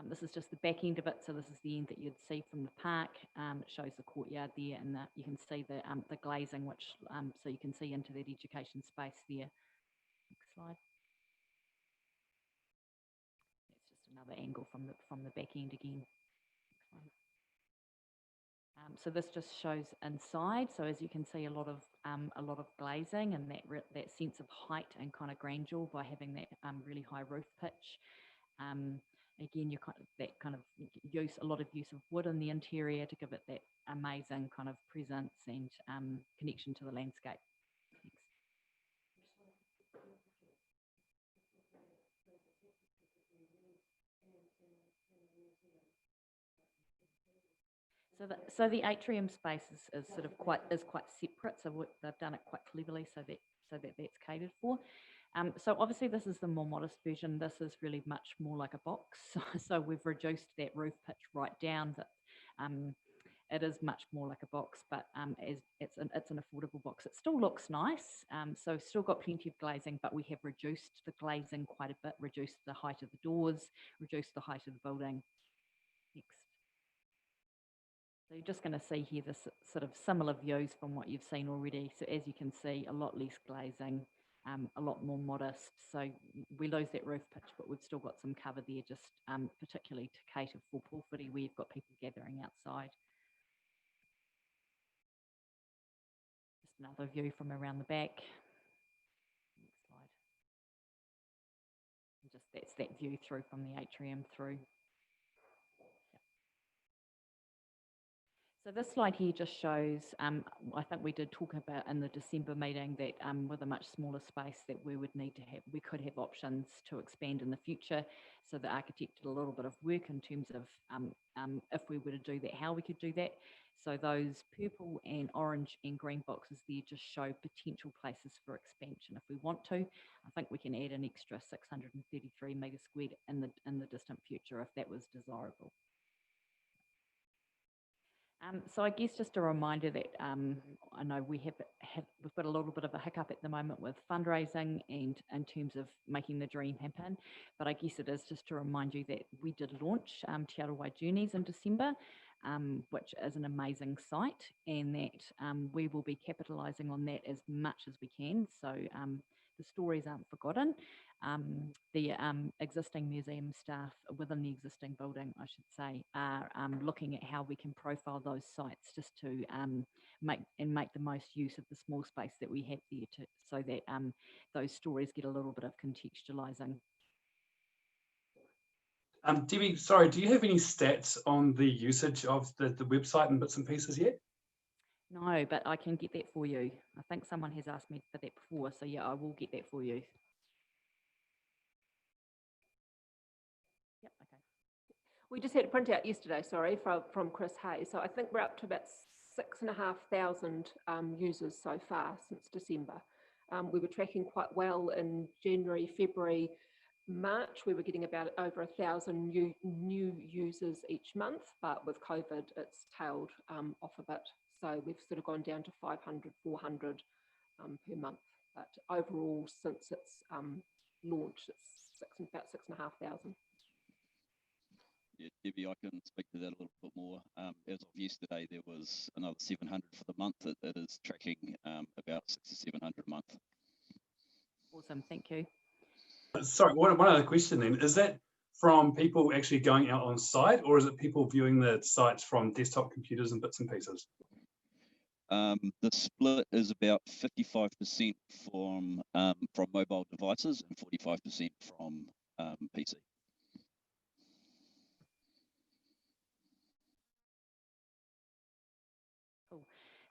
This is just the back end of it. So this is the end that you'd see from the park. It shows the courtyard there, and you can see the glazing, which so you can see into that education space there. Next slide. Another angle from the back end again. So this just shows inside. So as you can see, a lot of glazing and that sense of height and kind of grandeur by having that really high roof pitch. Again, a lot of use of wood in the interior to give it that amazing kind of presence and connection to the landscape. So the atrium space is sort of quite separate. So they've done it quite cleverly so that that's catered for. So obviously this is the more modest version. This is really much more like a box. So we've reduced that roof pitch right down. That it is much more like a box, but as it's an affordable box. It still looks nice. So still got plenty of glazing, but we have reduced the glazing quite a bit. Reduced the height of the doors. Reduced the height of the building. Next. So you're just going to see here this sort of similar views from what you've seen already. So as you can see, a lot less glazing, a lot more modest. So we lose that roof pitch, but we've still got some cover there, just particularly to cater for Pōwhiri, where you've got people gathering outside. Just another view from around the back. Next slide. that's that view through from the atrium through. So this slide here just shows, I think we did talk about in the December meeting that with a much smaller space that we would need to have, we could have options to expand in the future. So the architect did a little bit of work in terms of if we were to do that, how we could do that. So those purple and orange and green boxes there just show potential places for expansion if we want to. I think we can add an extra 633 metres squared in the distant future if that was desirable. So I guess just a reminder that I know we've got a little bit of a hiccup at the moment with fundraising and in terms of making the dream happen, but I guess it is just to remind you that we did launch Te Arawai Journeys in December, which is an amazing site, and that we will be capitalising on that as much as we can. So the stories aren't forgotten. The existing museum staff within the existing building, I should say, are looking at how we can profile those sites just to make the most use of the small space that we have there so that those stories get a little bit of contextualising. Debbie, sorry, do you have any stats on the usage of the website and bits and pieces yet? No, but I can get that for you. I think someone has asked me for that before, so yeah, I will get that for you. Yep, okay. We just had a printout yesterday, sorry, from Chris Hay. So I think we're up to about 6,500 users so far since December. We were tracking quite well in January, February, March. We were getting about over 1,000 new users each month, but with COVID, it's tailed off a bit. So we've sort of gone down to 500, 400 per month. But overall, since its launch, it's about 6,500. Yeah, Debbie, I can speak to that a little bit more. As of yesterday, there was another 700 for the month. It is tracking about 600 to 700 a month. Awesome, thank you. Sorry, one other question then. Is that from people actually going out on site, or is it people viewing the sites from desktop computers and bits and pieces? The split is about 55% from mobile devices and 45% from PC. Cool.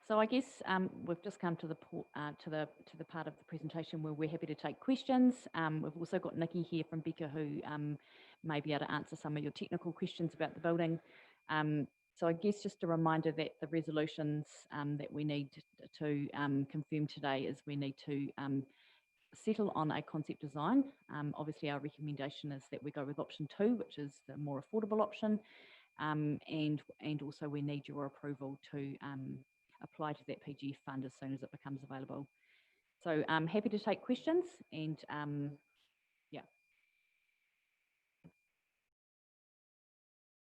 So I guess we've just come to the part of the presentation where we're happy to take questions. We've also got Nikki here from Becca who may be able to answer some of your technical questions about the building. So I guess just a reminder that the resolutions that we need to confirm today is we need to settle on a concept design. Obviously, our recommendation is that we go with option 2, which is the more affordable option, and also we need your approval to apply to that PGF fund as soon as it becomes available. So I'm happy to take questions and yeah.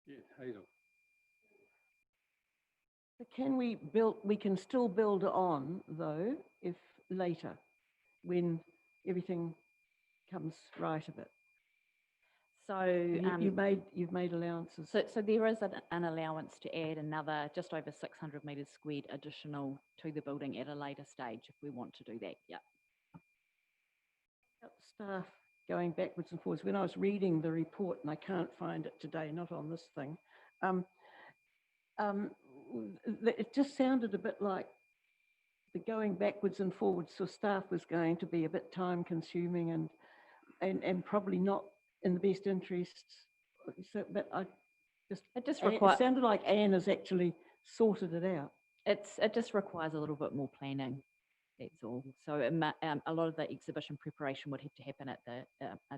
Yeah, Hazel. Can we can still build on though, if later, when everything comes right a bit. So you've made allowances. So there is an allowance to add another just over 600 metres squared additional to the building at a later stage if we want to do that. Yeah. Staff going backwards and forwards. When I was reading the report, and I can't find it today, not on this thing, it just sounded a bit like the going backwards and forwards for staff was going to be a bit time consuming and probably not in the best interests. So, but it sounded like Anne has actually sorted it out. It just requires a little bit more planning. That's all. So a lot of the exhibition preparation would have to happen at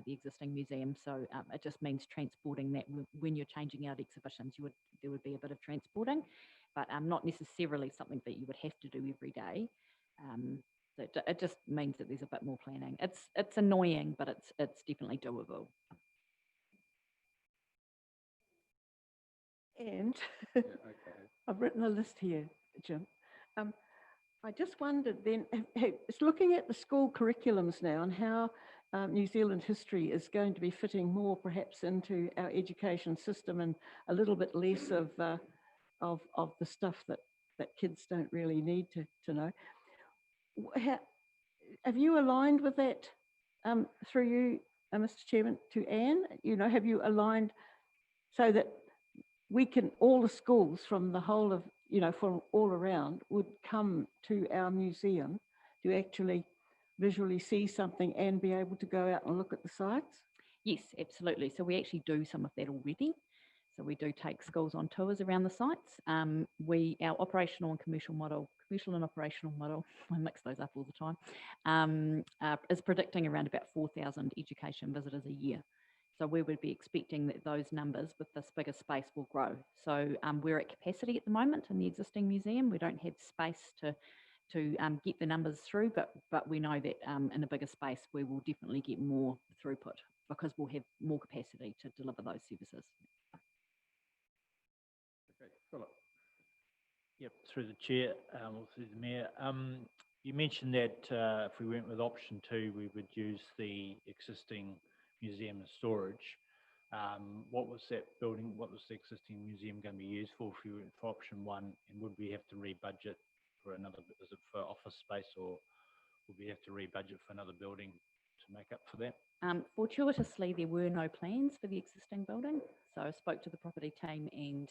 the existing museum. So it just means transporting that when you're changing out exhibitions, there would be a bit of transporting, but not necessarily something that you would have to do every day. So it just means that there's a bit more planning. It's annoying, but it's definitely doable. And Yeah, okay. I've written a list here, Jim. I just wondered then, it's looking at the school curriculums now and how New Zealand history is going to be fitting more perhaps into our education system and a little bit less of the stuff that kids don't really need to know. Have you aligned with that through you, Mr. Chairman, to Anne, have you aligned so that we can, all the schools from the whole of, from all around would come to our museum to actually visually see something and be able to go out and look at the sites? Yes, absolutely. So we actually do some of that already. So we do take schools on tours around the sites. Our operational and commercial model, commercial and operational model, I mix those up all the time, is predicting around about 4,000 education visitors a year. So we would be expecting that those numbers with this bigger space will grow. So we're at capacity at the moment in the existing museum. We don't have space to get the numbers through, but we know that in a bigger space, we will definitely get more throughput because we'll have more capacity to deliver those services. Okay, Philip. Yep, through the chair, or through the mayor. You mentioned that if we went with option 2, we would use the existing museum and storage. What was that building? What was the existing museum going to be used for if we went for option 1? And would we have to rebudget for another? Is it for office space, or would we have to rebudget for another building to make up for that? Fortuitously, there were no plans for the existing building. So I spoke to the property team and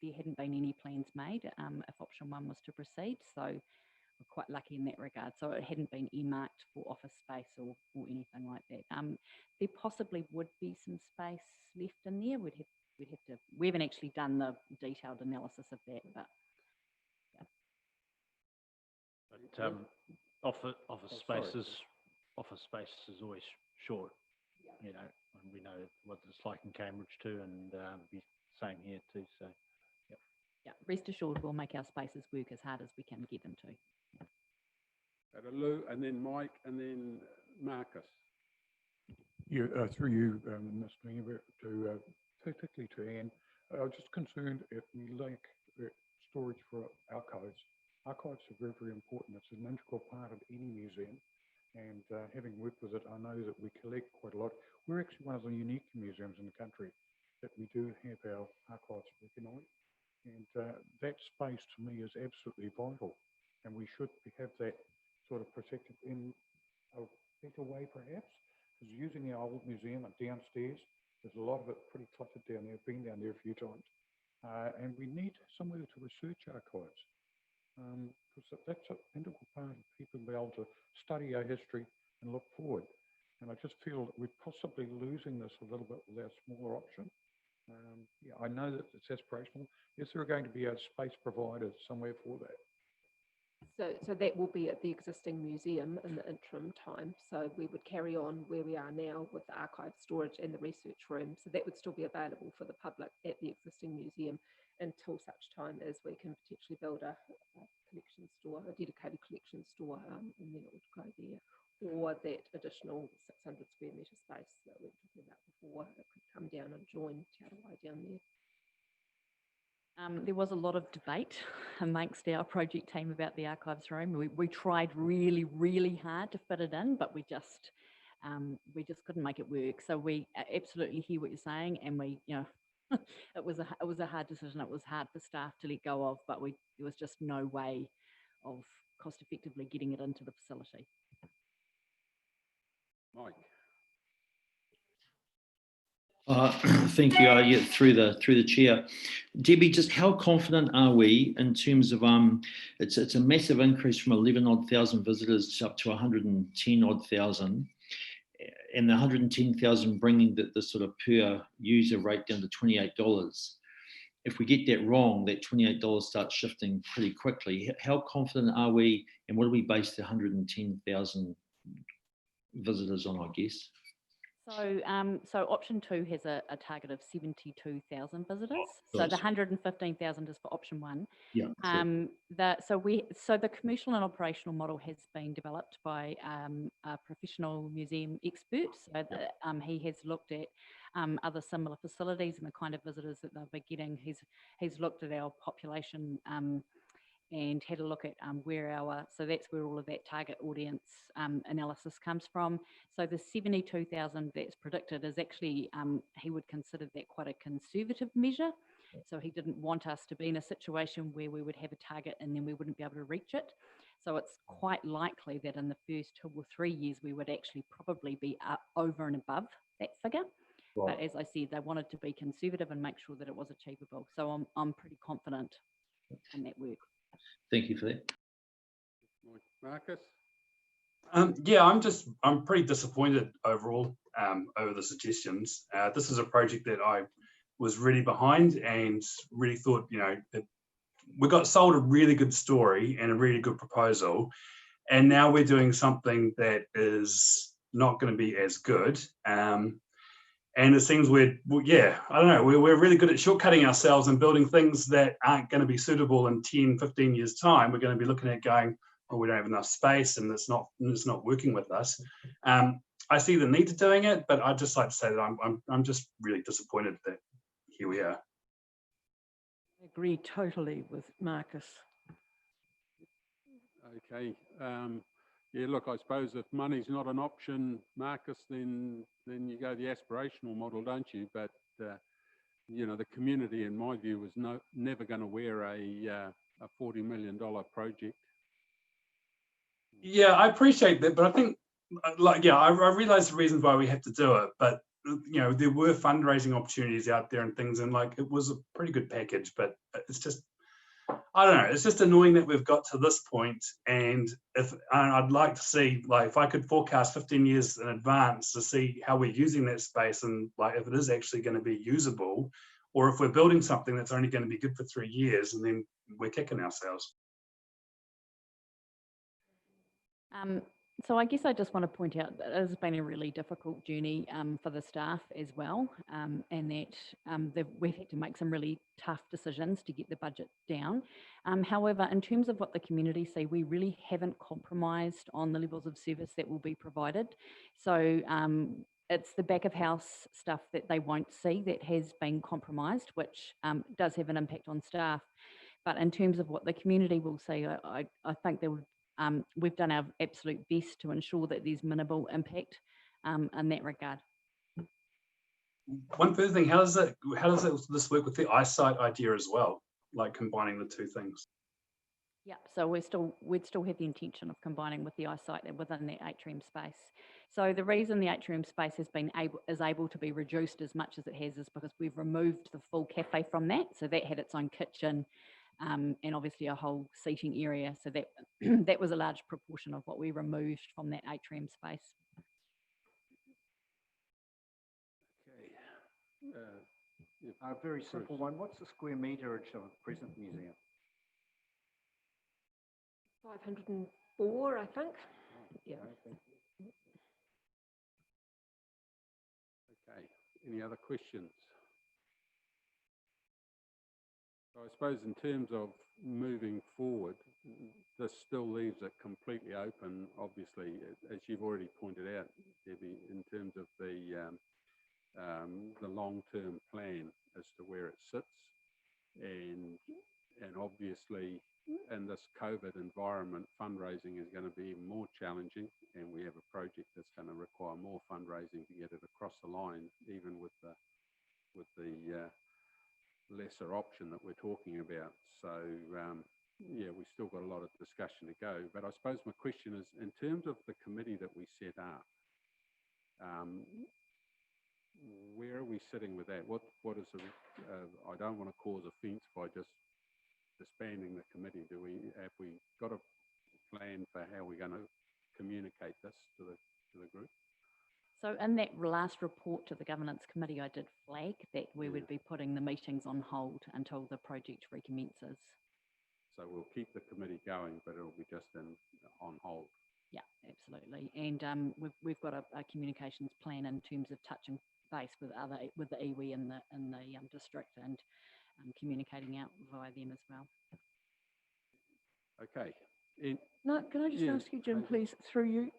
there hadn't been any plans made if option 1 was to proceed. So we're quite lucky in that regard. So it hadn't been earmarked for office space or anything like that. There possibly would be some space left in there. We'd have to, we haven't actually done the detailed analysis of that, but yeah. But office space is always short, and we know what it's like in Cambridge too, and be same here too. So, yeah, rest assured, we'll make our spaces work as hard as we can get them to. Lou, and then Mike, and then Marcus. Yeah, through you, Mr. Mayor, particularly to Anne, I was just concerned if we lack storage for archives. Archives are very, very important. It's an integral part of any museum. And having worked with it, I know that we collect quite a lot. We're actually one of the unique museums in the country that we do have our archives recognised. And that space to me is absolutely vital. And we should have that sort of protected in a better way, perhaps. Because using our old museum downstairs, there's a lot of it pretty cluttered down there. I've been down there a few times. And we need somewhere to research archives. Because that's an integral part of people being able to study our history and look forward. And I just feel that we're possibly losing this a little bit with our smaller option. Yeah, I know that it's aspirational. Is there going to be a space provided somewhere for that? So that will be at the existing museum in the interim time. So we would carry on where we are now with the archive storage and the research room. So that would still be available for the public at the existing museum until such time as we can potentially build a collection store, a dedicated collection store, and then it would go there. Or that additional 600 square metre space that we were talking about before, it could come down and join Te Arawai down there. There was a lot of debate amongst our project team about the archives room. We tried really, really hard to fit it in, but we just couldn't make it work. So we absolutely hear what you're saying, and we, it was a hard decision. It was hard for staff to let go of, but there was just no way of cost effectively getting it into the facility. Mike. Thank you. Yeah, through the chair, Debbie. Just how confident are we in terms of it's a massive increase from 11,000 visitors up to 110,000, and the 110,000 bringing the sort of per user rate down to $28. If we get that wrong, that $28 starts shifting pretty quickly. How confident are we, and what do we base the 110,000 visitors on, I guess? So option 2 has a target of 72,000 visitors. So the 115,000 is for option 1. Yeah. So the commercial and operational model has been developed by a professional museum expert. So he has looked at other similar facilities and the kind of visitors that they'll be getting. He's looked at our population and had a look at so that's where all of that target audience analysis comes from. So the 72,000 that's predicted is actually, he would consider that quite a conservative measure. So he didn't want us to be in a situation where we would have a target and then we wouldn't be able to reach it. So it's quite likely that in the first 2 or 3 years, we would actually probably be over and above that figure. Right. But as I said, they wanted to be conservative and make sure that it was achievable. So I'm pretty confident in that work. Thank you for that. Marcus? Yeah, I'm pretty disappointed overall over the suggestions. This is a project that I was really behind and really thought, you know, that we got sold a really good story and a really good proposal, and now we're doing something that is not going to be as good. And it seems yeah, I don't know, we're really good at shortcutting ourselves and building things that aren't going to be suitable in 10, 15 years time. We're going to be looking at going, oh, we don't have enough space and it's not working with us. I see the need to doing it, but I'd just like to say that I'm just really disappointed that here we are. I agree totally with Marcus. Okay. Yeah, look, I suppose if money's not an option, Marcus, then you go the aspirational model, don't you? But you know, the community, in my view, was never going to wear a $40 million project. Yeah, I appreciate that, but I think, like, yeah, I realize the reasons why we have to do it, but you know, there were fundraising opportunities out there and things, and like, it was a pretty good package, but it's just, I don't know, it's just annoying that we've got to this point. And I'd like to see, like, if I could forecast 15 years in advance to see how we're using that space and like if it is actually going to be usable, or if we're building something that's only going to be good for 3 years and then we're kicking ourselves. So I guess I just want to point out that it has been a really difficult journey for the staff as well, and that we've had to make some really tough decisions to get the budget down. However, in terms of what the community see, we really haven't compromised on the levels of service that will be provided. So it's the back of house stuff that they won't see that has been compromised, which does have an impact on staff. But in terms of what the community will see, I think there would we've done our absolute best to ensure that there's minimal impact in that regard. One further thing, how does this work with the eyesight idea as well, like combining the two things? Yeah, so we'd still have the intention of combining with the eyesight within that atrium space. So the reason the atrium space is able to be reduced as much as it has is because we've removed the full cafe from that. So that had its own kitchen. And obviously a whole seating area. So that that was a large proportion of what we removed from that atrium space. Okay. A very simple one. What's the square meterage of a present museum? 504, I think. Yeah. Okay. Any other questions? I suppose in terms of moving forward, this still leaves it completely open, obviously, as you've already pointed out, Debbie, in terms of the long-term plan as to where it sits. And obviously, in this COVID environment, fundraising is going to be even more challenging, and we have a project that's going to require more fundraising to get it across the line, even with the lesser option that we're talking about. So yeah, we've still got a lot of discussion to go. But I suppose my question is, in terms of the committee that we set up, where are we sitting with that? What is the? I don't want to cause offence by just disbanding the committee. Have we got a plan for how we're going to communicate this to the group? So in that last report to the governance committee, I did flag that we would be putting the meetings on hold until the project recommences. So we'll keep the committee going, but it'll be just on hold. Yeah, absolutely. And we've got a communications plan in terms of touching base with the iwi in the district and communicating out via them as well. Okay. No, can I just ask you, Jim, please, through you?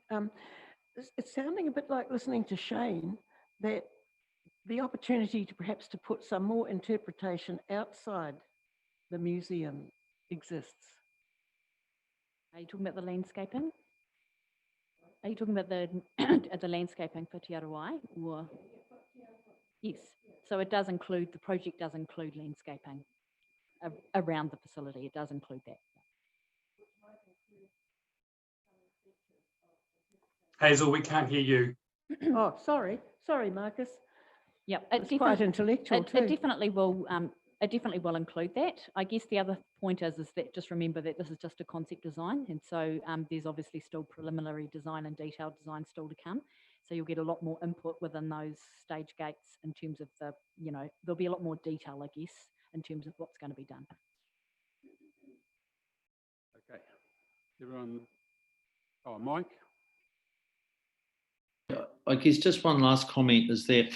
It's sounding a bit like listening to Shane, that the opportunity to perhaps to put some more interpretation outside the museum exists. Are you talking about the landscaping? Are you talking about the landscaping for Te Arawai? Or? Yes, so it does include, the project does include landscaping around the facility. It does include that. Hazel, we can't hear you. Oh, sorry, Marcus. Yep, It's quite intellectual it too. definitely will. It definitely will include that. I guess the other point is that just remember that this is just a concept design, and so there's obviously still preliminary design and detailed design still to come. So you'll get a lot more input within those stage gates in terms of the, there'll be a lot more detail, I guess, in terms of what's going to be done. Okay. Everyone, oh, Mike? I guess just one last comment is that,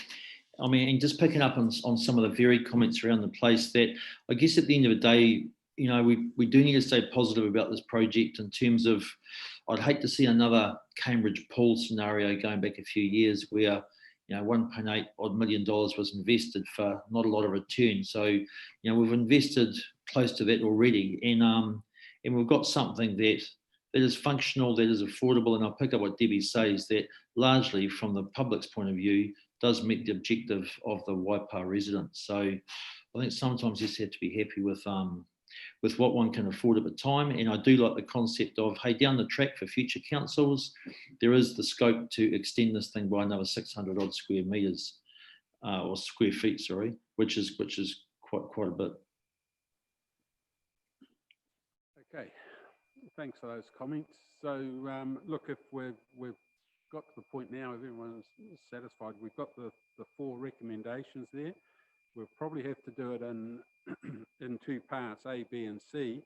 I mean, and just picking up on some of the varied comments around the place, that I guess at the end of the day, we do need to stay positive about this project in terms of, I'd hate to see another Cambridge pool scenario going back a few years where, $1.8 odd million was invested for not a lot of return. So, we've invested close to that already, and we've got something that is functional, that is affordable, and I'll pick up what Debbie says, that largely from the public's point of view, does meet the objective of the Waipa residents. So I think sometimes you just have to be happy with what one can afford at the time. And I do like the concept of, hey, down the track for future councils, there is the scope to extend this thing by another 600 odd square metres, or square feet, sorry, which is quite a bit. Okay, thanks for those comments. So look, if we've got to the point now, if everyone's satisfied, we've got the 4 recommendations there. We'll probably have to do it in 2 parts, A, B, and C.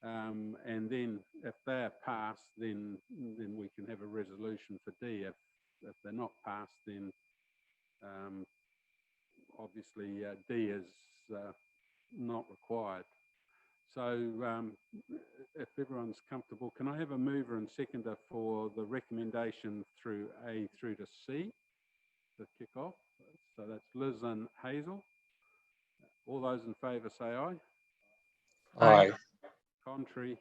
And then if they're passed, then we can have a resolution for D. If they're not passed, then obviously D is not required. So if everyone's comfortable, can I have a mover and seconder for the recommendation through A through to C to kick off? So that's Liz and Hazel. All those in favour say aye. Aye. Contrary,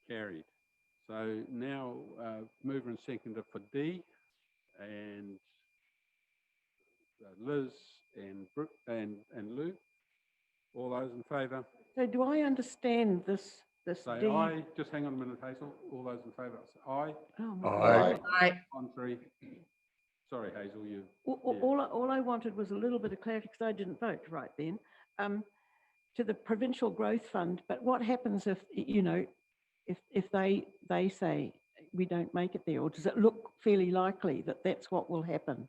carried. So now mover and seconder for D, and Liz and Brooke and Lou. All those in favour? So do I understand this Say D? aye. Just hang on a minute, Hazel. All those in favour say aye. Oh, my Aye. God. Aye. Contrary. Sorry, Hazel, you. All I wanted was a little bit of clarity because I didn't vote right then, to the Provincial Growth Fund. But what happens if, if they say we don't make it there, or does it look fairly likely that that's what will happen?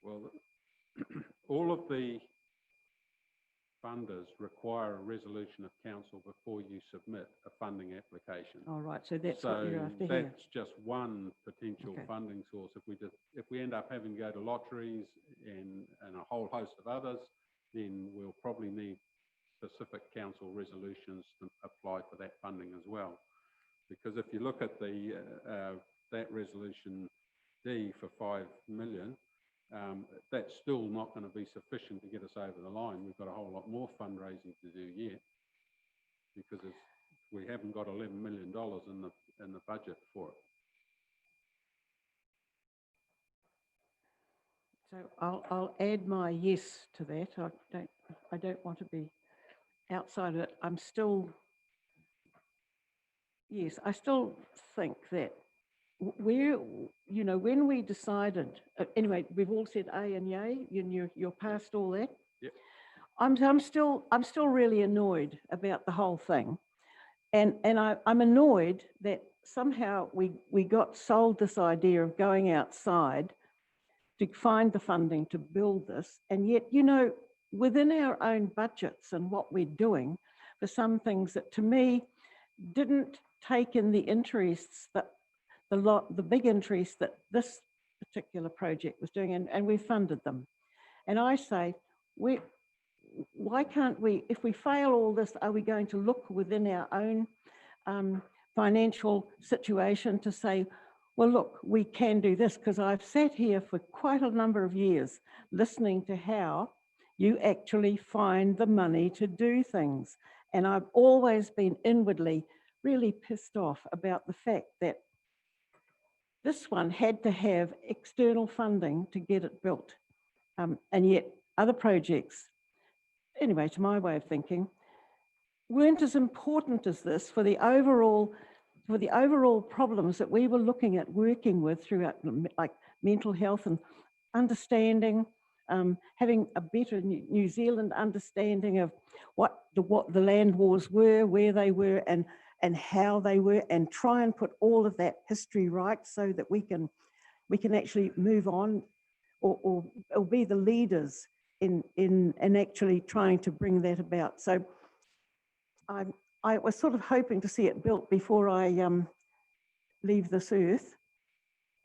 Well, all of the funders require a resolution of council before you submit a funding application. All right, so that's what you're after here. That's just one potential funding source. If we end up having to go to lotteries and a whole host of others, then we'll probably need specific council resolutions to apply for that funding as well. Because if you look at the that resolution D for 5 million, that's still not going to be sufficient to get us over the line. We've got a whole lot more fundraising to do yet, because we haven't got $11 million in the budget for it. So I'll add my yes to that. I don't want to be outside of it. I'm still, yes, I still think that when we decided, anyway, we've all said A and yay, you're past all that. Yep. I'm still really annoyed about the whole thing. And I'm annoyed that somehow we got sold this idea of going outside to find the funding to build this. And yet, within our own budgets and what we're doing, for some things that to me didn't take in the interests that the big interest that this particular project was doing, and we funded them. And I say, why can't we, if we fail all this, are we going to look within our own financial situation to say, well, look, we can do this? Because I've sat here for quite a number of years listening to how you actually find the money to do things. And I've always been inwardly really pissed off about the fact that this one had to have external funding to get it built. And yet other projects, anyway, to my way of thinking, weren't as important as this for the overall for the overall problems that we were looking at working with throughout, like mental health and understanding, having a better New Zealand understanding of what the land wars were, where they were, and how they were, and try and put all of that history right so that we can actually move on or be the leaders in actually trying to bring that about. So I was sort of hoping to see it built before I leave this earth,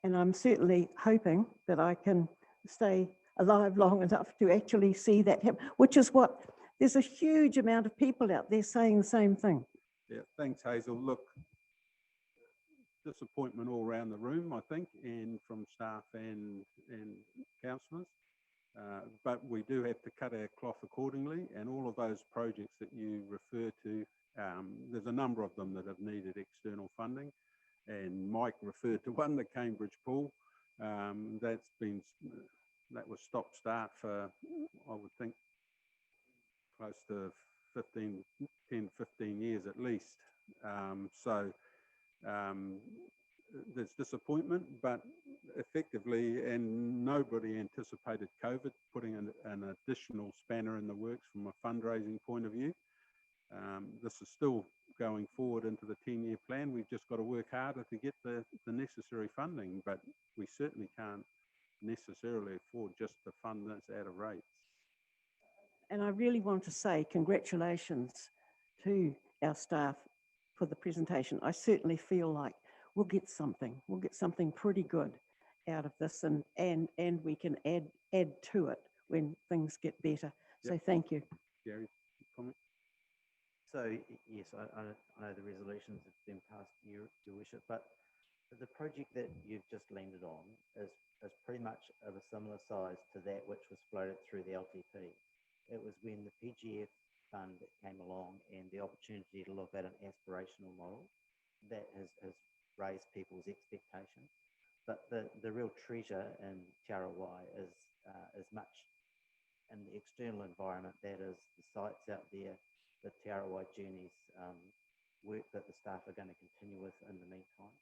and I'm certainly hoping that I can stay alive long enough to actually see that happen, which is what, there's a huge amount of people out there saying the same thing. Yeah, thanks, Hazel. Look, disappointment all around the room, I think, and from staff and councillors. But we do have to cut our cloth accordingly, and all of those projects that you refer to, there's a number of them that have needed external funding, and Mike referred to one, the Cambridge Pool. That was stop-start for, I would think, close to 10, 15 years at least. There's disappointment, but effectively, and nobody anticipated COVID putting an additional spanner in the works from a fundraising point of view. This is still going forward into the 10-year plan. We've just got to work harder to get the necessary funding, but we certainly can't necessarily afford just to fund this out of rates. And I really want to say congratulations to our staff for the presentation. I certainly feel like we'll get something pretty good out of this, and we can add to it when things get better. So thank you. Gary, comment? So yes, I know the resolutions have been passed, your worship, but the project that you've just landed on is pretty much of a similar size to that which was floated through the LTP. It was when the PGF fund came along and the opportunity to look at an aspirational model that has raised people's expectations. But the real treasure in Te Arawai is as much in the external environment, that is the sites out there, the Te Arawai Journeys work that the staff are going to continue with in the meantime.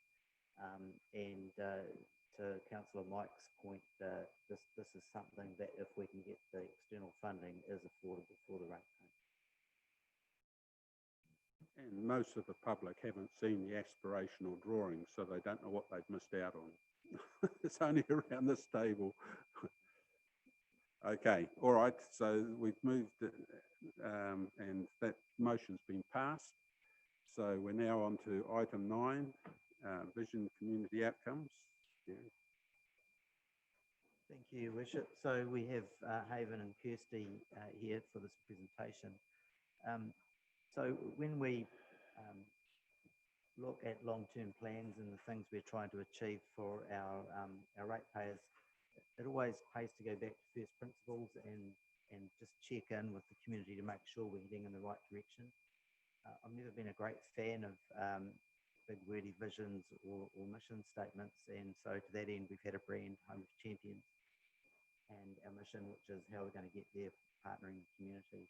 To Councillor Mike's point, this is something that if we can get the external funding is affordable for the ratepayer. And most of the public haven't seen the aspirational drawings, so they don't know what they've missed out on. It's only around this table. Okay, all right, so we've moved and that motion's been passed. So we're now on to item 9, vision community outcomes. Yeah. Thank you, Worship. So we have Haven and Kirsty here for this presentation. So when we look at long-term plans and the things we're trying to achieve for our ratepayers, it always pays to go back to first principles and just check in with the community to make sure we're heading in the right direction. I've never been a great fan of big wordy visions or mission statements, and so to that end we've had a brand, Home of Champions, and our mission, which is how we're going to get there, partnering the community.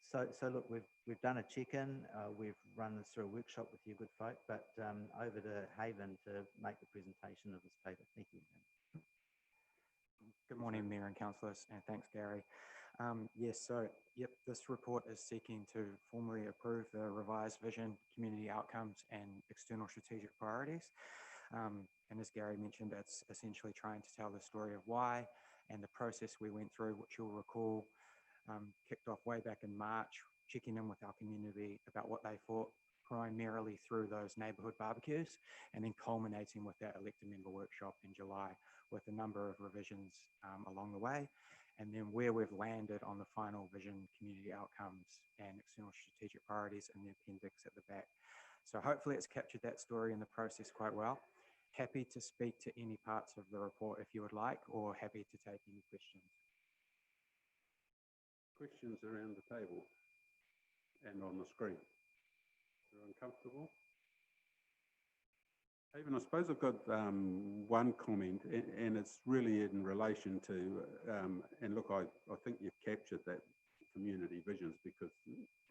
So look, we've done a check-in, we've run this through a workshop with you good folk, but over to Haven to make the presentation of this paper. Thank you. Good morning, Mayor and Councillors, and thanks, Gary. Yes, so this report is seeking to formally approve the revised vision, community outcomes, and external strategic priorities. And as Gary mentioned, it's essentially trying to tell the story of why and the process we went through, which you'll recall kicked off way back in March, checking in with our community about what they thought, primarily through those neighbourhood barbecues, and then culminating with that elected member workshop in July with a number of revisions along the way, and then where we've landed on the final vision, community outcomes, and external strategic priorities in the appendix at the back. So hopefully it's captured that story in the process quite well. Happy to speak to any parts of the report if you would like, or happy to take any questions. Questions around the table and on the screen. Everyone comfortable? Even I suppose I've got one comment, and it's really in relation to, and look, I think you've captured that community visions, because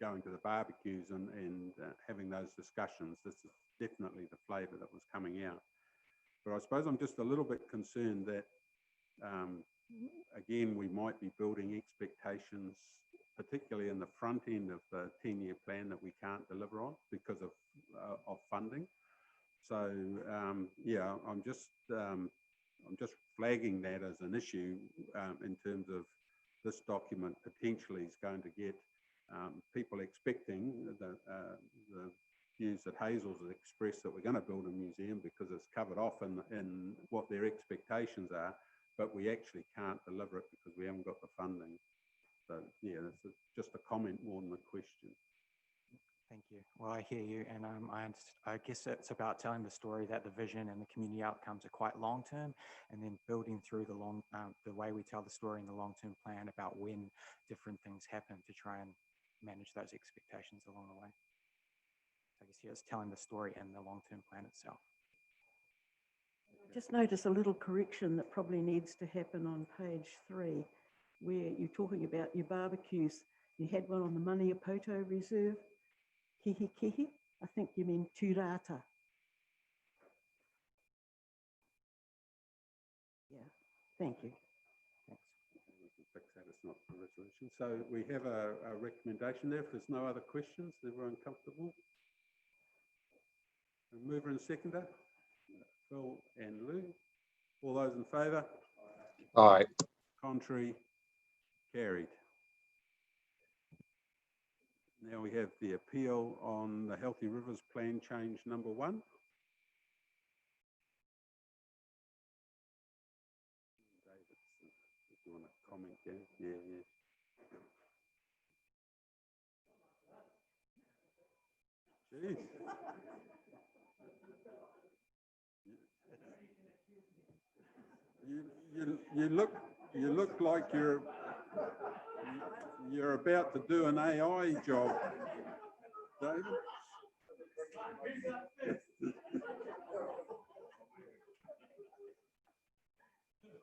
going to the barbecues and having those discussions, this is definitely the flavour that was coming out. But I suppose I'm just a little bit concerned that, again, we might be building expectations, particularly in the front end of the 10-year plan, that we can't deliver on because of funding. So yeah, I'm just flagging that as an issue in terms of this document potentially is going to get people expecting the views that Hazel's expressed, that we're going to build a museum because it's covered off in what their expectations are, but we actually can't deliver it because we haven't got the funding. So yeah, it's just a comment more than a question. Thank you. Well, I hear you, and I guess it's about telling the story that the vision and the community outcomes are quite long term, and then building through the way we tell the story in the long term plan about when different things happen to try and manage those expectations along the way. I guess yeah, it's telling the story in the long term plan itself. Just notice a little correction that probably needs to happen on page 3, where you're talking about your barbecues. You had one on the Maniapoto Reserve. Kihi kihi, I think you mean turata. Yeah, thank you. Thanks. We can fix that, it's not the resolution. So we have a recommendation there. If there's no other questions, is everyone comfortable? A mover and seconder, Phil and Lou. All those in favour? Aye. Contrary? Carried. Now we have the appeal on the Healthy Rivers Plan change number 1. David, if you want to comment there. Yeah. Jeez. You look like you're about to do an AI job, David.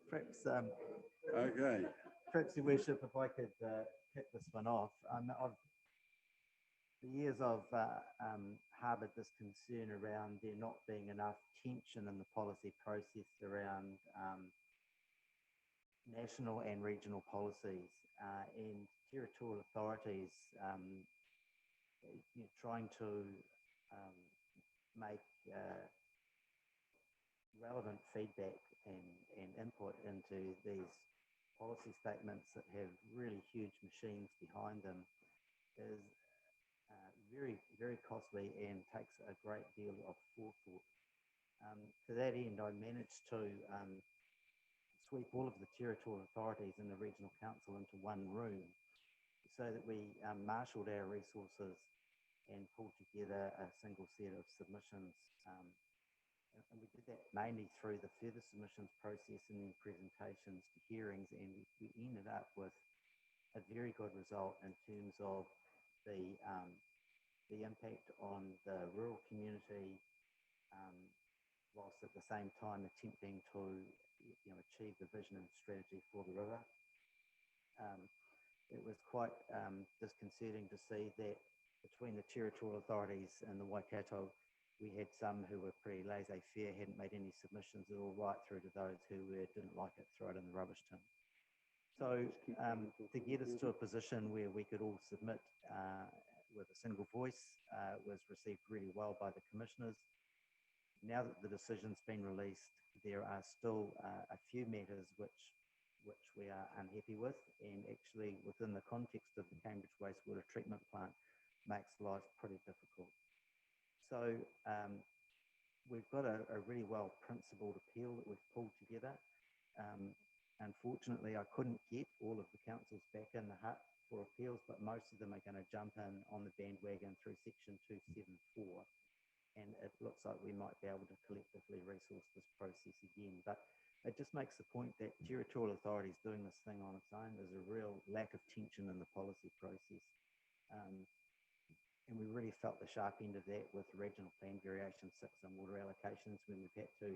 Perhaps, Okay. perhaps, Your Worship, if I could kick this one off. For years I've harboured this concern around there not being enough tension in the policy process around national and regional policies, and territorial authorities trying to make relevant feedback and input into these policy statements that have really huge machines behind them is very, very costly and takes a great deal of forethought. To that end, I managed to sweep all of the territorial authorities in the regional council into one room so that we marshalled our resources and pulled together a single set of submissions. And we did that mainly through the further submissions process and then presentations to hearings, and we ended up with a very good result in terms of the impact on the rural community, whilst at the same time attempting to achieve the vision and strategy for the river. It was quite disconcerting to see that between the territorial authorities and the Waikato, we had some who were pretty laissez-faire, hadn't made any submissions at all, right through to those who didn't like it, throw it in the rubbish tin. So to get us to a position where we could all submit with a single voice was received really well by the commissioners. Now that the decision's been released, there are still a few matters which we are unhappy with, and actually within the context of the Cambridge wastewater treatment plant makes life pretty difficult. So we've got a really well principled appeal that we've pulled together. Unfortunately, I couldn't get all of the councils back in the hut for appeals, but most of them are going to jump in on the bandwagon through section 274. And it looks like we might be able to collectively resource this process again. But it just makes the point that territorial authorities doing this thing on its own, there's a real lack of tension in the policy process. And we really felt the sharp end of that with regional plan variation 6 and water allocations, when we've had to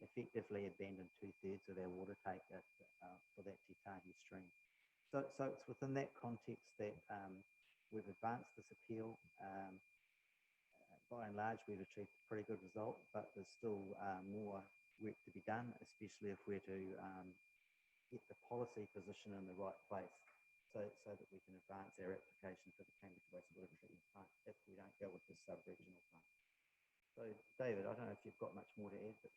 effectively abandon 2/3 of our water take for that Te Tahi stream. So it's within that context that we've advanced this appeal. By and large, we've achieved a pretty good result, but there's still more work to be done, especially if we're to get the policy position in the right place, so that we can advance our application for the Cambridge Wastewater Treatment Plant if we don't go with the sub-regional plant. So, David, I don't know if you've got much more to add. But...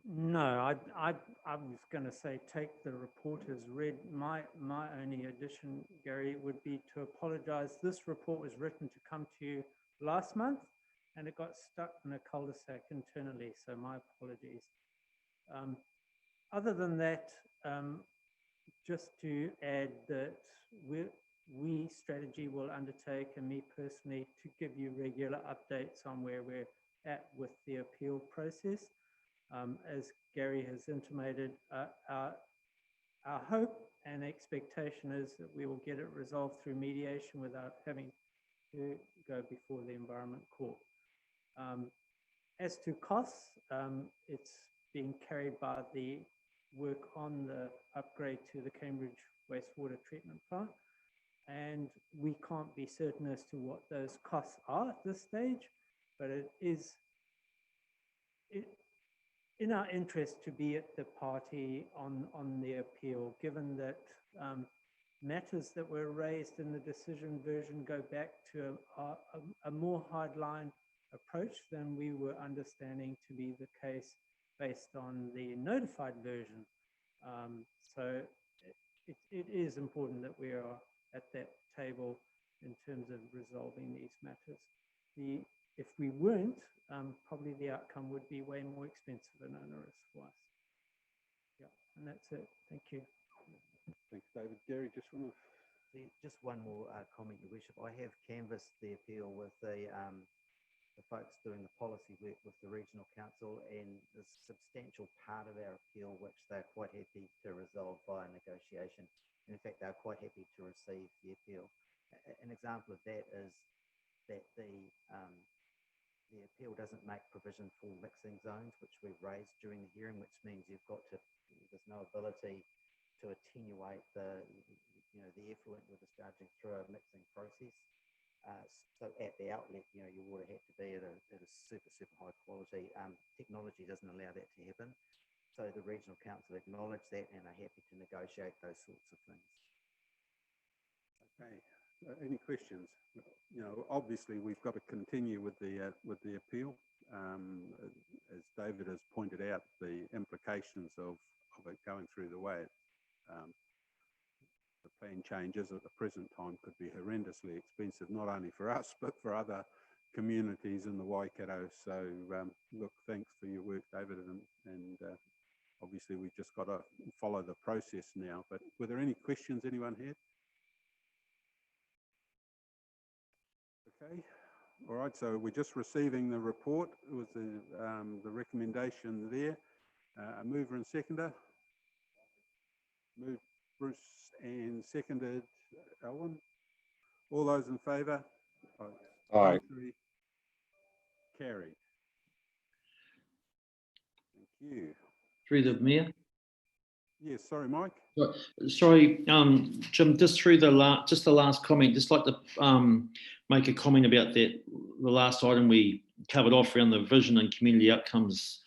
No, I was going to say take the report as read. My only addition, Gary, would be to apologise. This report was written to come to you last month, and it got stuck in a cul-de-sac internally. So my apologies. Other than that, just to add that we strategy will undertake, and me personally, to give you regular updates on where we're at with the appeal process. As Gary has intimated, our hope and expectation is that we will get it resolved through mediation without having to go before the Environment Court. As to costs, it's being carried by the work on the upgrade to the Cambridge Wastewater Treatment Plant, and we can't be certain as to what those costs are at this stage, but it is in our interest to be at the party on the appeal, given that matters that were raised in the decision version go back to a more hardline approach than we were understanding to be the case based on the notified version. So it is important that we are at that table in terms of resolving these matters. If we weren't, probably the outcome would be way more expensive and onerous for us. Yeah, and that's it. Thank you. Thanks, David. Gary, just want to... Just one more comment, Your Worship. I have canvassed the appeal with the folks doing the policy work with the Regional Council, and there's a substantial part of our appeal which they're quite happy to resolve via negotiation. And in fact, they're quite happy to receive the appeal. An example of that is that the appeal doesn't make provision for mixing zones, which we've raised during the hearing, which means there's no ability to attenuate the effluent we're discharging through a mixing process. So at the outlet, your water had to be at a super high quality. Technology doesn't allow that to happen. So the Regional Council acknowledged that and are happy to negotiate those sorts of things. Okay. Any questions? Obviously we've got to continue with the appeal. As David has pointed out, the implications of it going through the way the plan changes at the present time could be horrendously expensive, not only for us, but for other communities in the Waikato. So look, thanks for your work, David, and obviously we've just got to follow the process now. But were there any questions anyone had? Okay, all right, so we're just receiving the report. It was the recommendation there. A mover and seconder. Moved Bruce and seconded Alan. All those in favour? Aye. Carried. Thank you. Through the Mayor. Yes, sorry, Mike. Sorry, Jim, just through the last comment, just like to make a comment about the last item we covered off around the vision and community outcomes,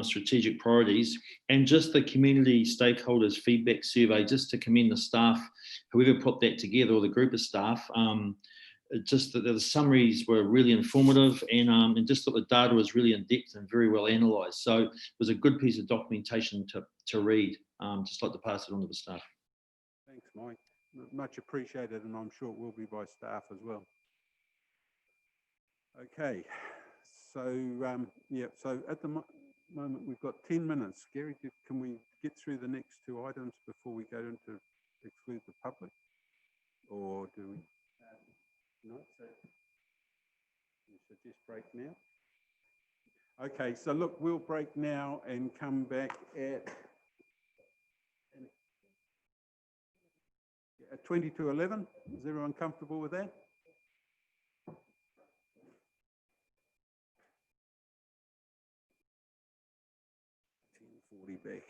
strategic priorities, and just the community stakeholders feedback survey, just to commend the staff, whoever put that together, or the group of staff. Just that the summaries were really informative, and just that the data was really in depth and very well analysed. So it was a good piece of documentation to read. Just like to pass it on to the staff. Thanks, Mike. Much appreciated, and I'm sure it will be by staff as well. Okay, so yeah, so at the moment we've got 10 minutes. Gary, can we get through the next two items before we go into exclude the public, or do we? No, so you suggest break now? Okay, so look, we'll break now and come back at 20 to 11. Is everyone comfortable with that? 10:40 back.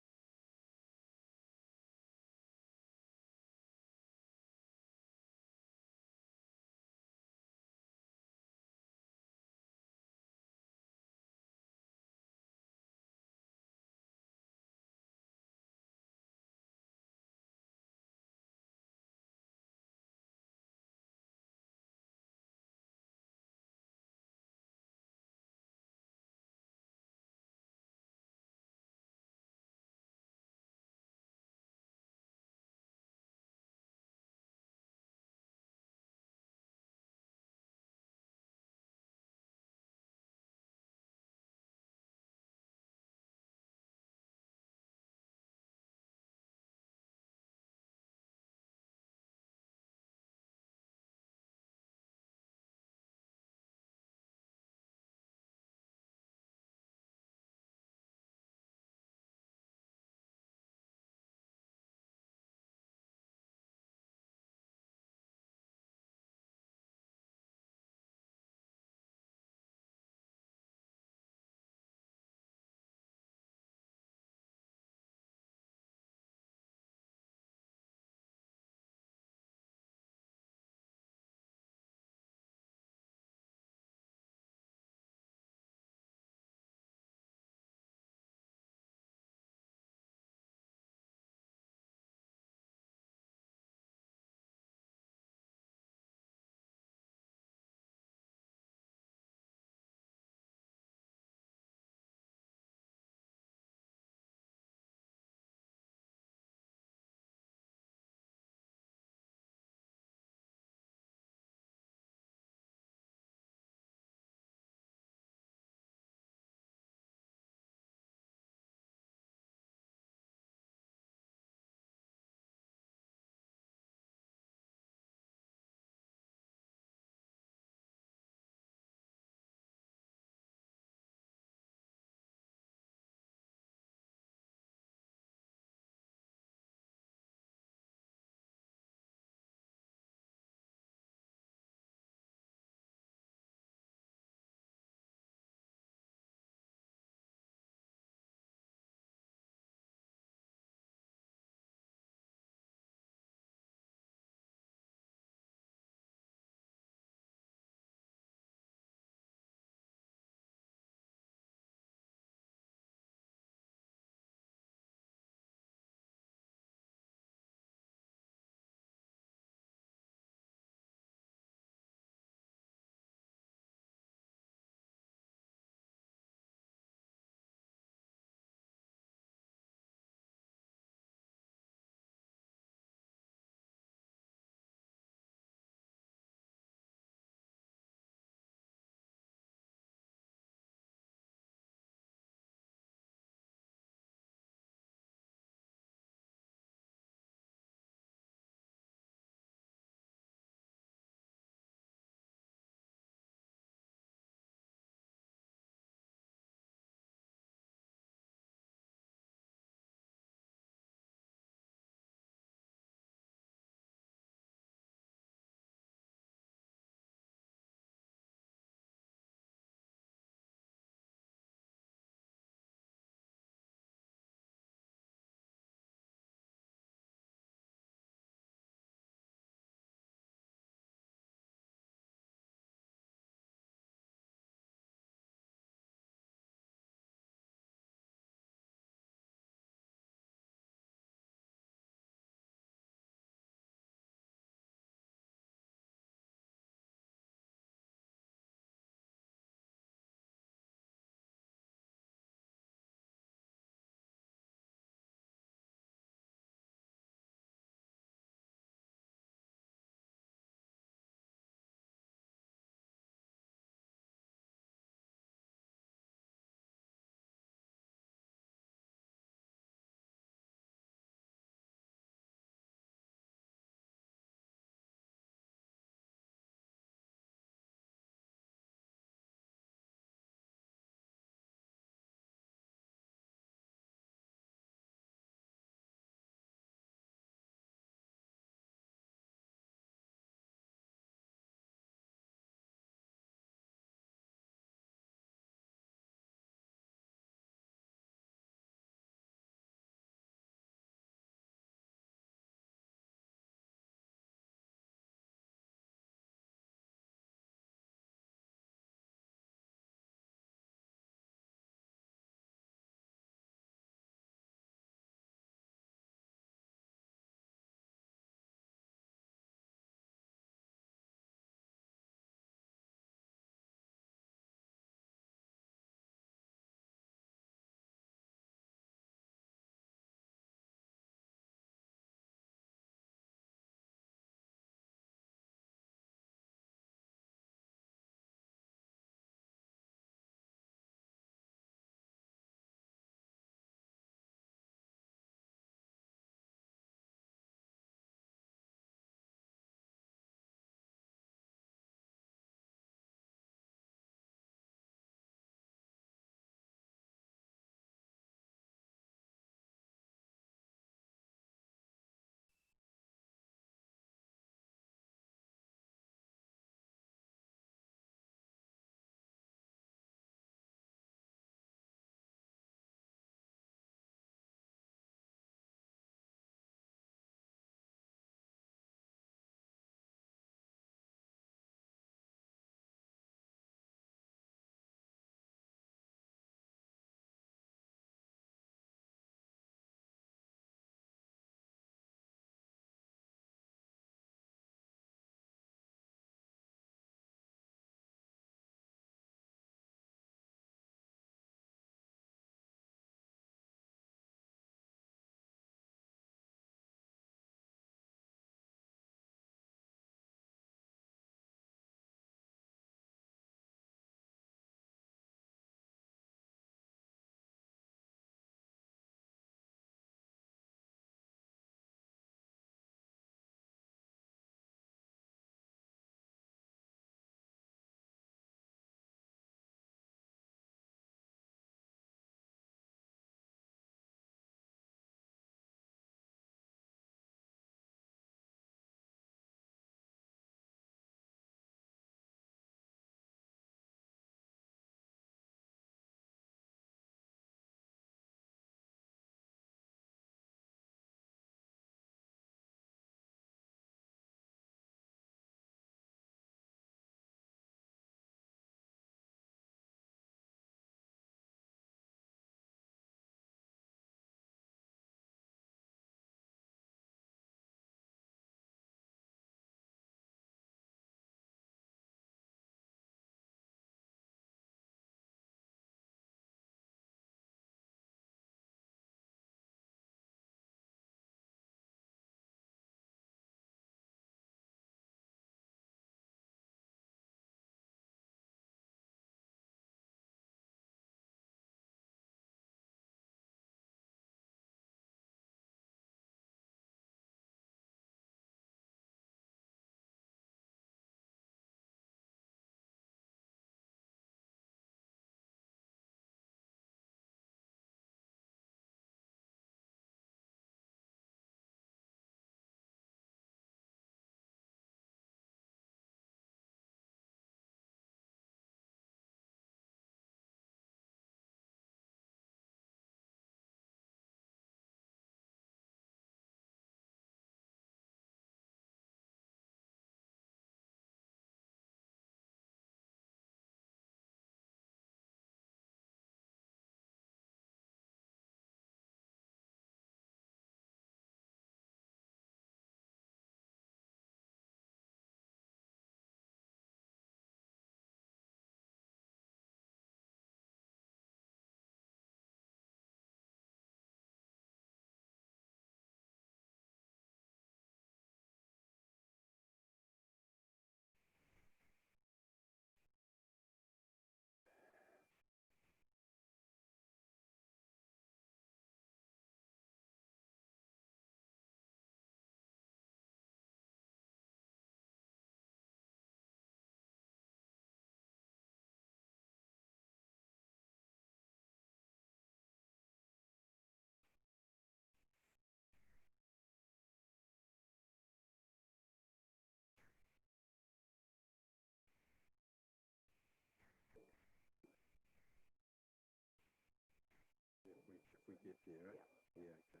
Yeah, right. Yeah, okay.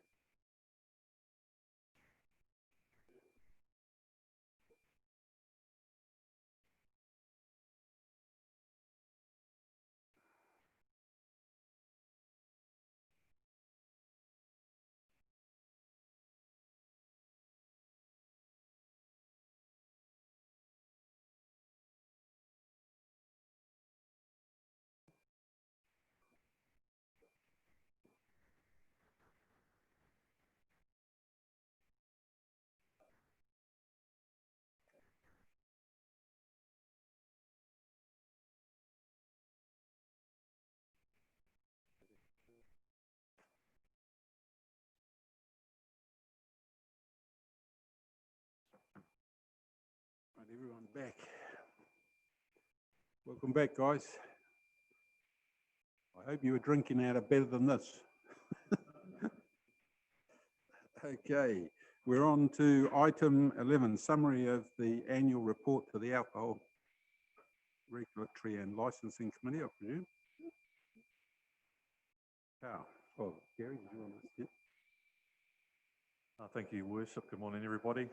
Right, everyone back. Welcome back, guys. I hope you were drinking out of better than this. Okay, we're on to item 11, summary of the annual report to the Alcohol Regulatory and Licensing Committee, I presume. Oh, Gary, did you want to? Yeah. Thank you, Your Worship. Good morning, everybody.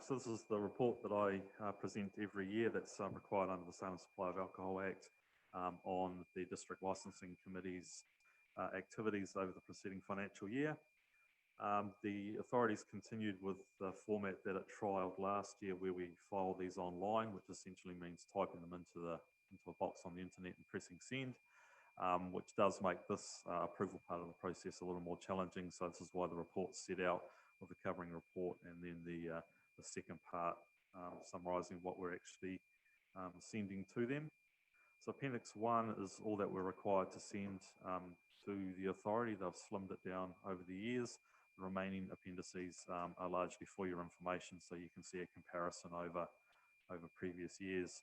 So this is the report that I present every year that's required under the Sale and Supply of Alcohol Act on the District Licensing Committee's activities over the preceding financial year. The authorities continued with the format that it trialled last year, where we file these online, which essentially means typing them into a box on the internet and pressing send. Which does make this approval part of the process a little more challenging. So this is why the report's set out with the covering report and then the second part summarising what we're actually sending to them. So Appendix 1 is all that we're required to send to the authority. They've slimmed it down over the years. The remaining appendices are largely for your information, so you can see a comparison over previous years.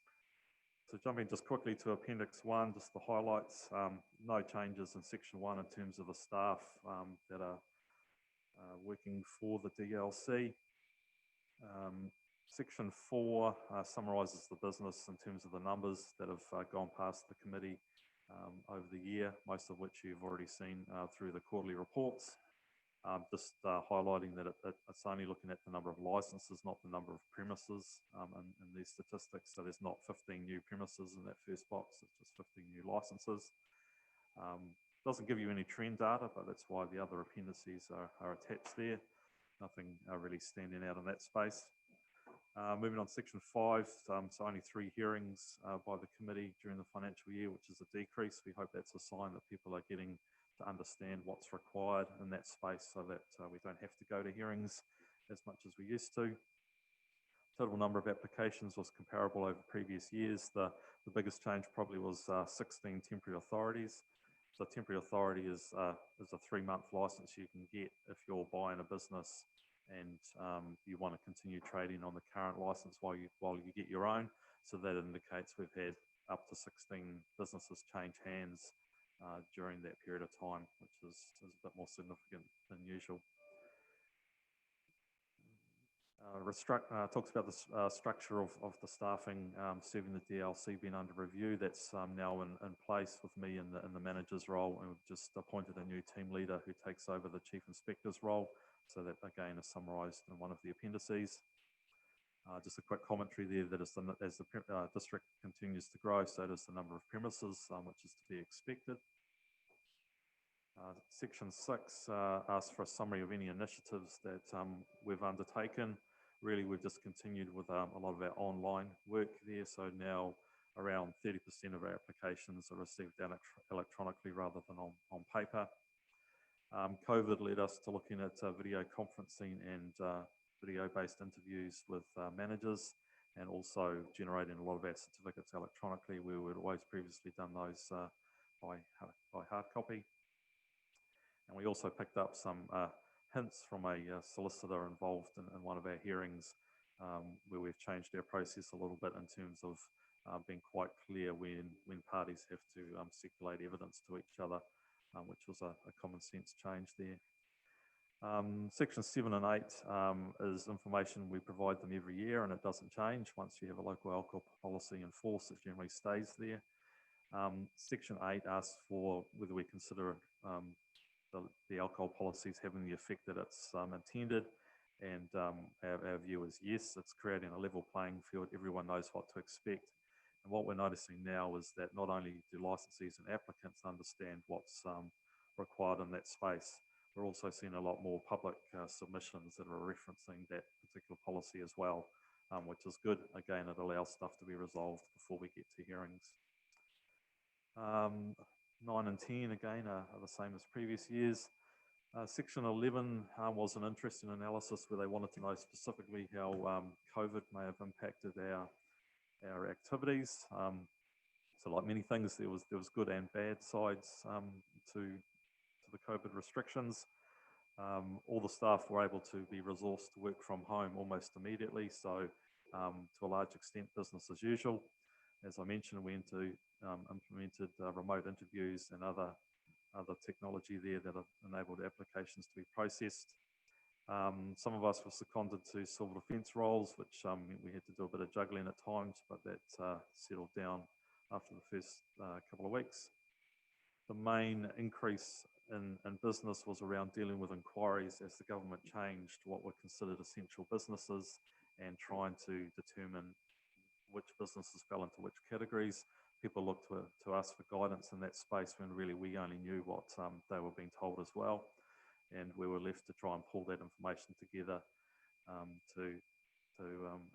So jumping just quickly to Appendix 1, just the highlights. No changes in Section 1 in terms of the staff that are working for the DLC. Section 4 summarises the business in terms of the numbers that have gone past the committee over the year, most of which you've already seen through the quarterly reports. Just highlighting that it's only looking at the number of licenses, not the number of premises in these statistics. So there's not 15 new premises in that first box, it's just 15 new licenses. Doesn't give you any trend data, but that's why the other appendices are attached there. Nothing really standing out in that space. Moving on to Section 5, so only 3 hearings by the committee during the financial year, which is a decrease. We hope that's a sign that people are getting to understand what's required in that space so that we don't have to go to hearings as much as we used to. Total number of applications was comparable over previous years. The biggest change probably was 16 temporary authorities. So temporary authority is a 3-month license you can get if you're buying a business and you want to continue trading on the current license while you get your own. So that indicates we've had up to 16 businesses change hands during that period of time, which is a bit more significant than usual. Talks about the structure of the staffing serving the DLC being under review. That's now in place with me in the manager's role, and we've just appointed a new team leader who takes over the chief inspector's role. So that again is summarised in one of the appendices. Just a quick commentary there that as the district continues to grow, so does the number of premises, which is to be expected. Section 6 asks for a summary of any initiatives that we've undertaken. Really, we've just continued with a lot of our online work there. So now around 30% of our applications are received electronically rather than on paper. COVID led us to looking at video conferencing and video-based interviews with managers, and also generating a lot of our certificates electronically, where we'd always previously done those by hard copy. And we also picked up some hints from a solicitor involved in one of our hearings, where we've changed our process a little bit in terms of being quite clear when parties have to circulate evidence to each other, which was a common sense change there. Sections 7 and 8 is information we provide them every year, and it doesn't change. Once you have a local alcohol policy in force, it generally stays there. Section 8 asks for whether we consider the alcohol policy is having the effect that it's intended. And our view is yes, it's creating a level playing field. Everyone knows what to expect. And what we're noticing now is that not only do licensees and applicants understand what's required in that space, we're also seeing a lot more public submissions that are referencing that particular policy as well, which is good. Again, it allows stuff to be resolved before we get to hearings. 9 and 10 again are the same as previous years. Section 11 was an interesting analysis where they wanted to know specifically how COVID may have impacted our activities. So like many things, there was good and bad sides to the COVID restrictions. All the staff were able to be resourced to work from home almost immediately. So to a large extent, business as usual. As I mentioned, we implemented remote interviews and other technology there that have enabled applications to be processed. Some of us were seconded to civil defence roles, which we had to do a bit of juggling at times, but that settled down after the first couple of weeks. The main increase in business was around dealing with inquiries as the government changed what were considered essential businesses and trying to determine which businesses fell into which categories. People looked to us for guidance in that space when really we only knew what they were being told as well. And we were left to try and pull that information together to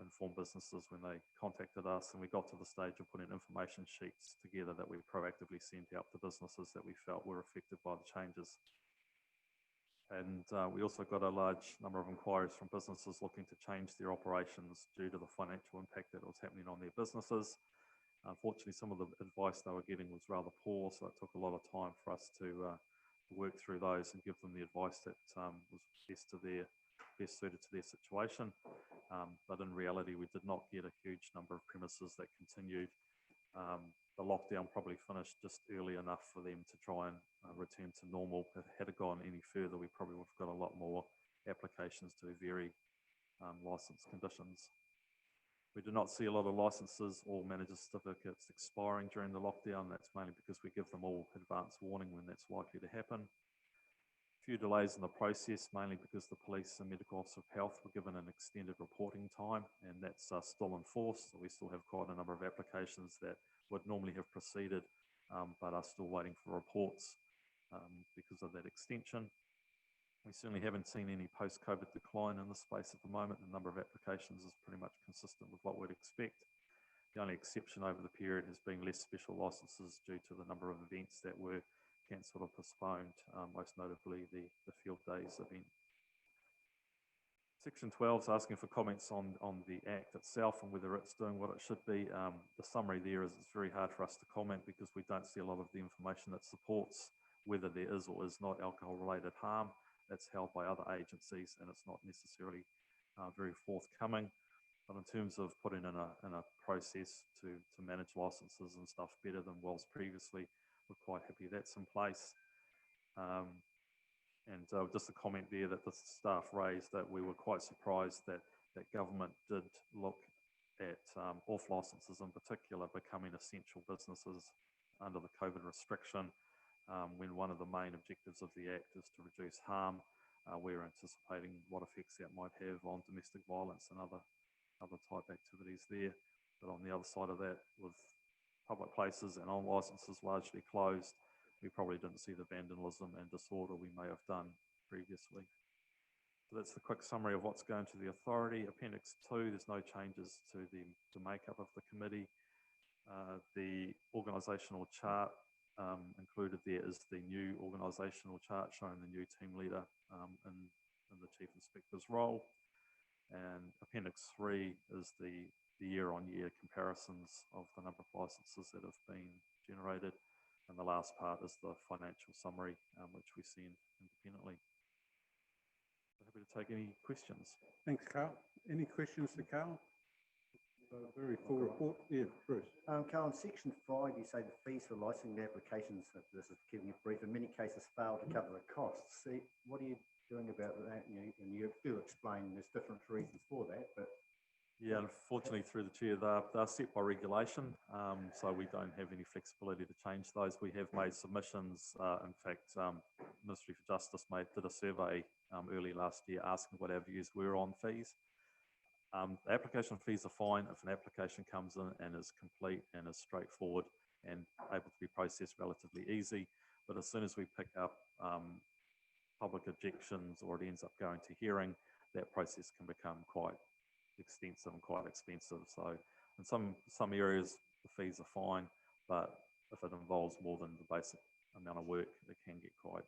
inform businesses when they contacted us. And we got to the stage of putting information sheets together that we proactively sent out to businesses that we felt were affected by the changes. And we also got a large number of inquiries from businesses looking to change their operations due to the financial impact that was happening on their businesses. Unfortunately, some of the advice they were getting was rather poor, so it took a lot of time for us to work through those and give them the advice that was best suited to their situation. But in reality, we did not get a huge number of premises that continued. The lockdown probably finished just early enough for them to try and return to normal. If it had gone any further, we probably would have got a lot more applications to vary licence conditions. We do not see a lot of licences or manager certificates expiring during the lockdown. That's mainly because we give them all advance warning when that's likely to happen. A few delays in the process, mainly because the police and medical officer of health were given an extended reporting time, and that's still in force. So we still have quite a number of applications that would normally have proceeded, but are still waiting for reports because of that extension. We certainly haven't seen any post-COVID decline in the space at the moment. The number of applications is pretty much consistent with what we'd expect. The only exception over the period has been less special licences due to the number of events that were cancelled or postponed, most notably the Field Days event. Section 12 is asking for comments on the Act itself and whether it's doing what it should be. The summary there is it's very hard for us to comment because we don't see a lot of the information that supports whether there is or is not alcohol-related harm. That's held by other agencies and it's not necessarily very forthcoming. But in terms of putting in a process to manage licenses and stuff better than was previously, we're quite happy that's in place. And just a comment there that the staff raised that we were quite surprised that government did look at off licences in particular becoming essential businesses under the COVID restriction. When one of the main objectives of the Act is to reduce harm, we're anticipating what effects that might have on domestic violence and other type activities there. But on the other side of that, with public places and on licences largely closed, we probably didn't see the vandalism and disorder we may have done previously. So that's the quick summary of what's going to the authority. Appendix 2, there's no changes to the makeup of the committee. The organisational chart included there is the new organisational chart showing the new team leader in the Chief Inspector's role. And Appendix 3 is the year-on-year comparisons of the number of licences that have been generated. And the last part is the financial summary, which we send independently. So happy to take any questions. Thanks, Carl. Any questions to Carl? A very full report. Yeah, Bruce. Carl, in section 5, you say the fees for licensing applications, this is giving you brief, in many cases fail to cover the costs. See, what are you doing about that? And you do explain there's different reasons for that, but... Yeah, unfortunately through the chair, they're set by regulation, so we don't have any flexibility to change those. We have made submissions, in fact, Ministry for Justice did a survey early last year asking what our views were on fees. The application fees are fine if an application comes in and is complete and is straightforward and able to be processed relatively easy. But as soon as we pick up public objections or it ends up going to hearing, that process can become quite extensive and quite expensive. So in some areas, the fees are fine, but if it involves more than the basic amount of work, it can get quite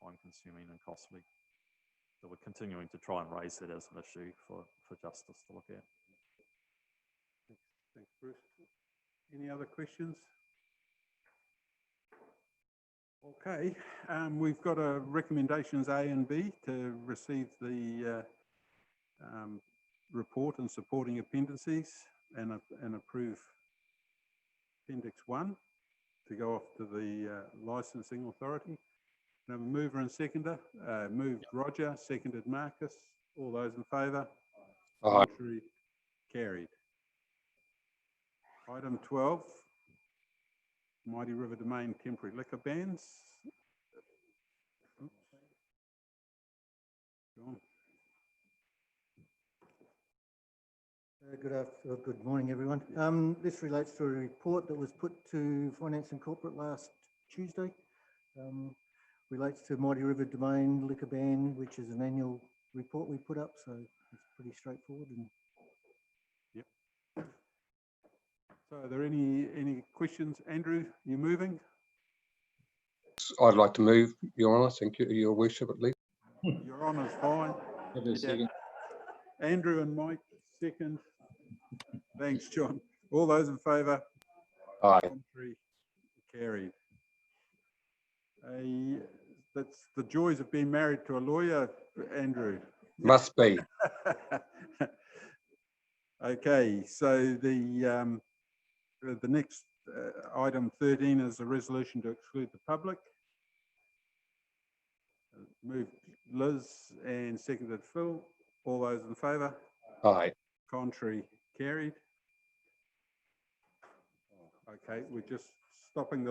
time consuming and costly. So we're continuing to try and raise that as an issue for Justice to look at. Thanks, Bruce. Any other questions? Okay, we've got recommendations A and B to receive the report and supporting appendices and approve Appendix 1 to go off to the licensing authority. Now, mover and seconder, moved Roger, seconded Marcus. All those in favour? Aye. Contrary, carried. Item 12, Mighty River Domain temporary liquor bans. Oops. John. Good morning, everyone. This relates to a report that was put to Finance and Corporate last Tuesday. Relates to Mighty River Domain liquor ban, which is an annual report we put up, so it's pretty straightforward. Yep. So are there any questions? Andrew, you moving? I'd like to move, Your Honour. Thank you, Your Worship, at least. Your Honour's fine. Second. Andrew and Mike, second. Thanks, John. All those in favour? Aye. Contrary, carried. That's the joys of being married to a lawyer, Andrew. Must be. Okay, so the next item 13 is a resolution to exclude the public. Moved Liz and seconded Phil. All those in favour? Aye. Contrary, carried. Okay, we're just stopping the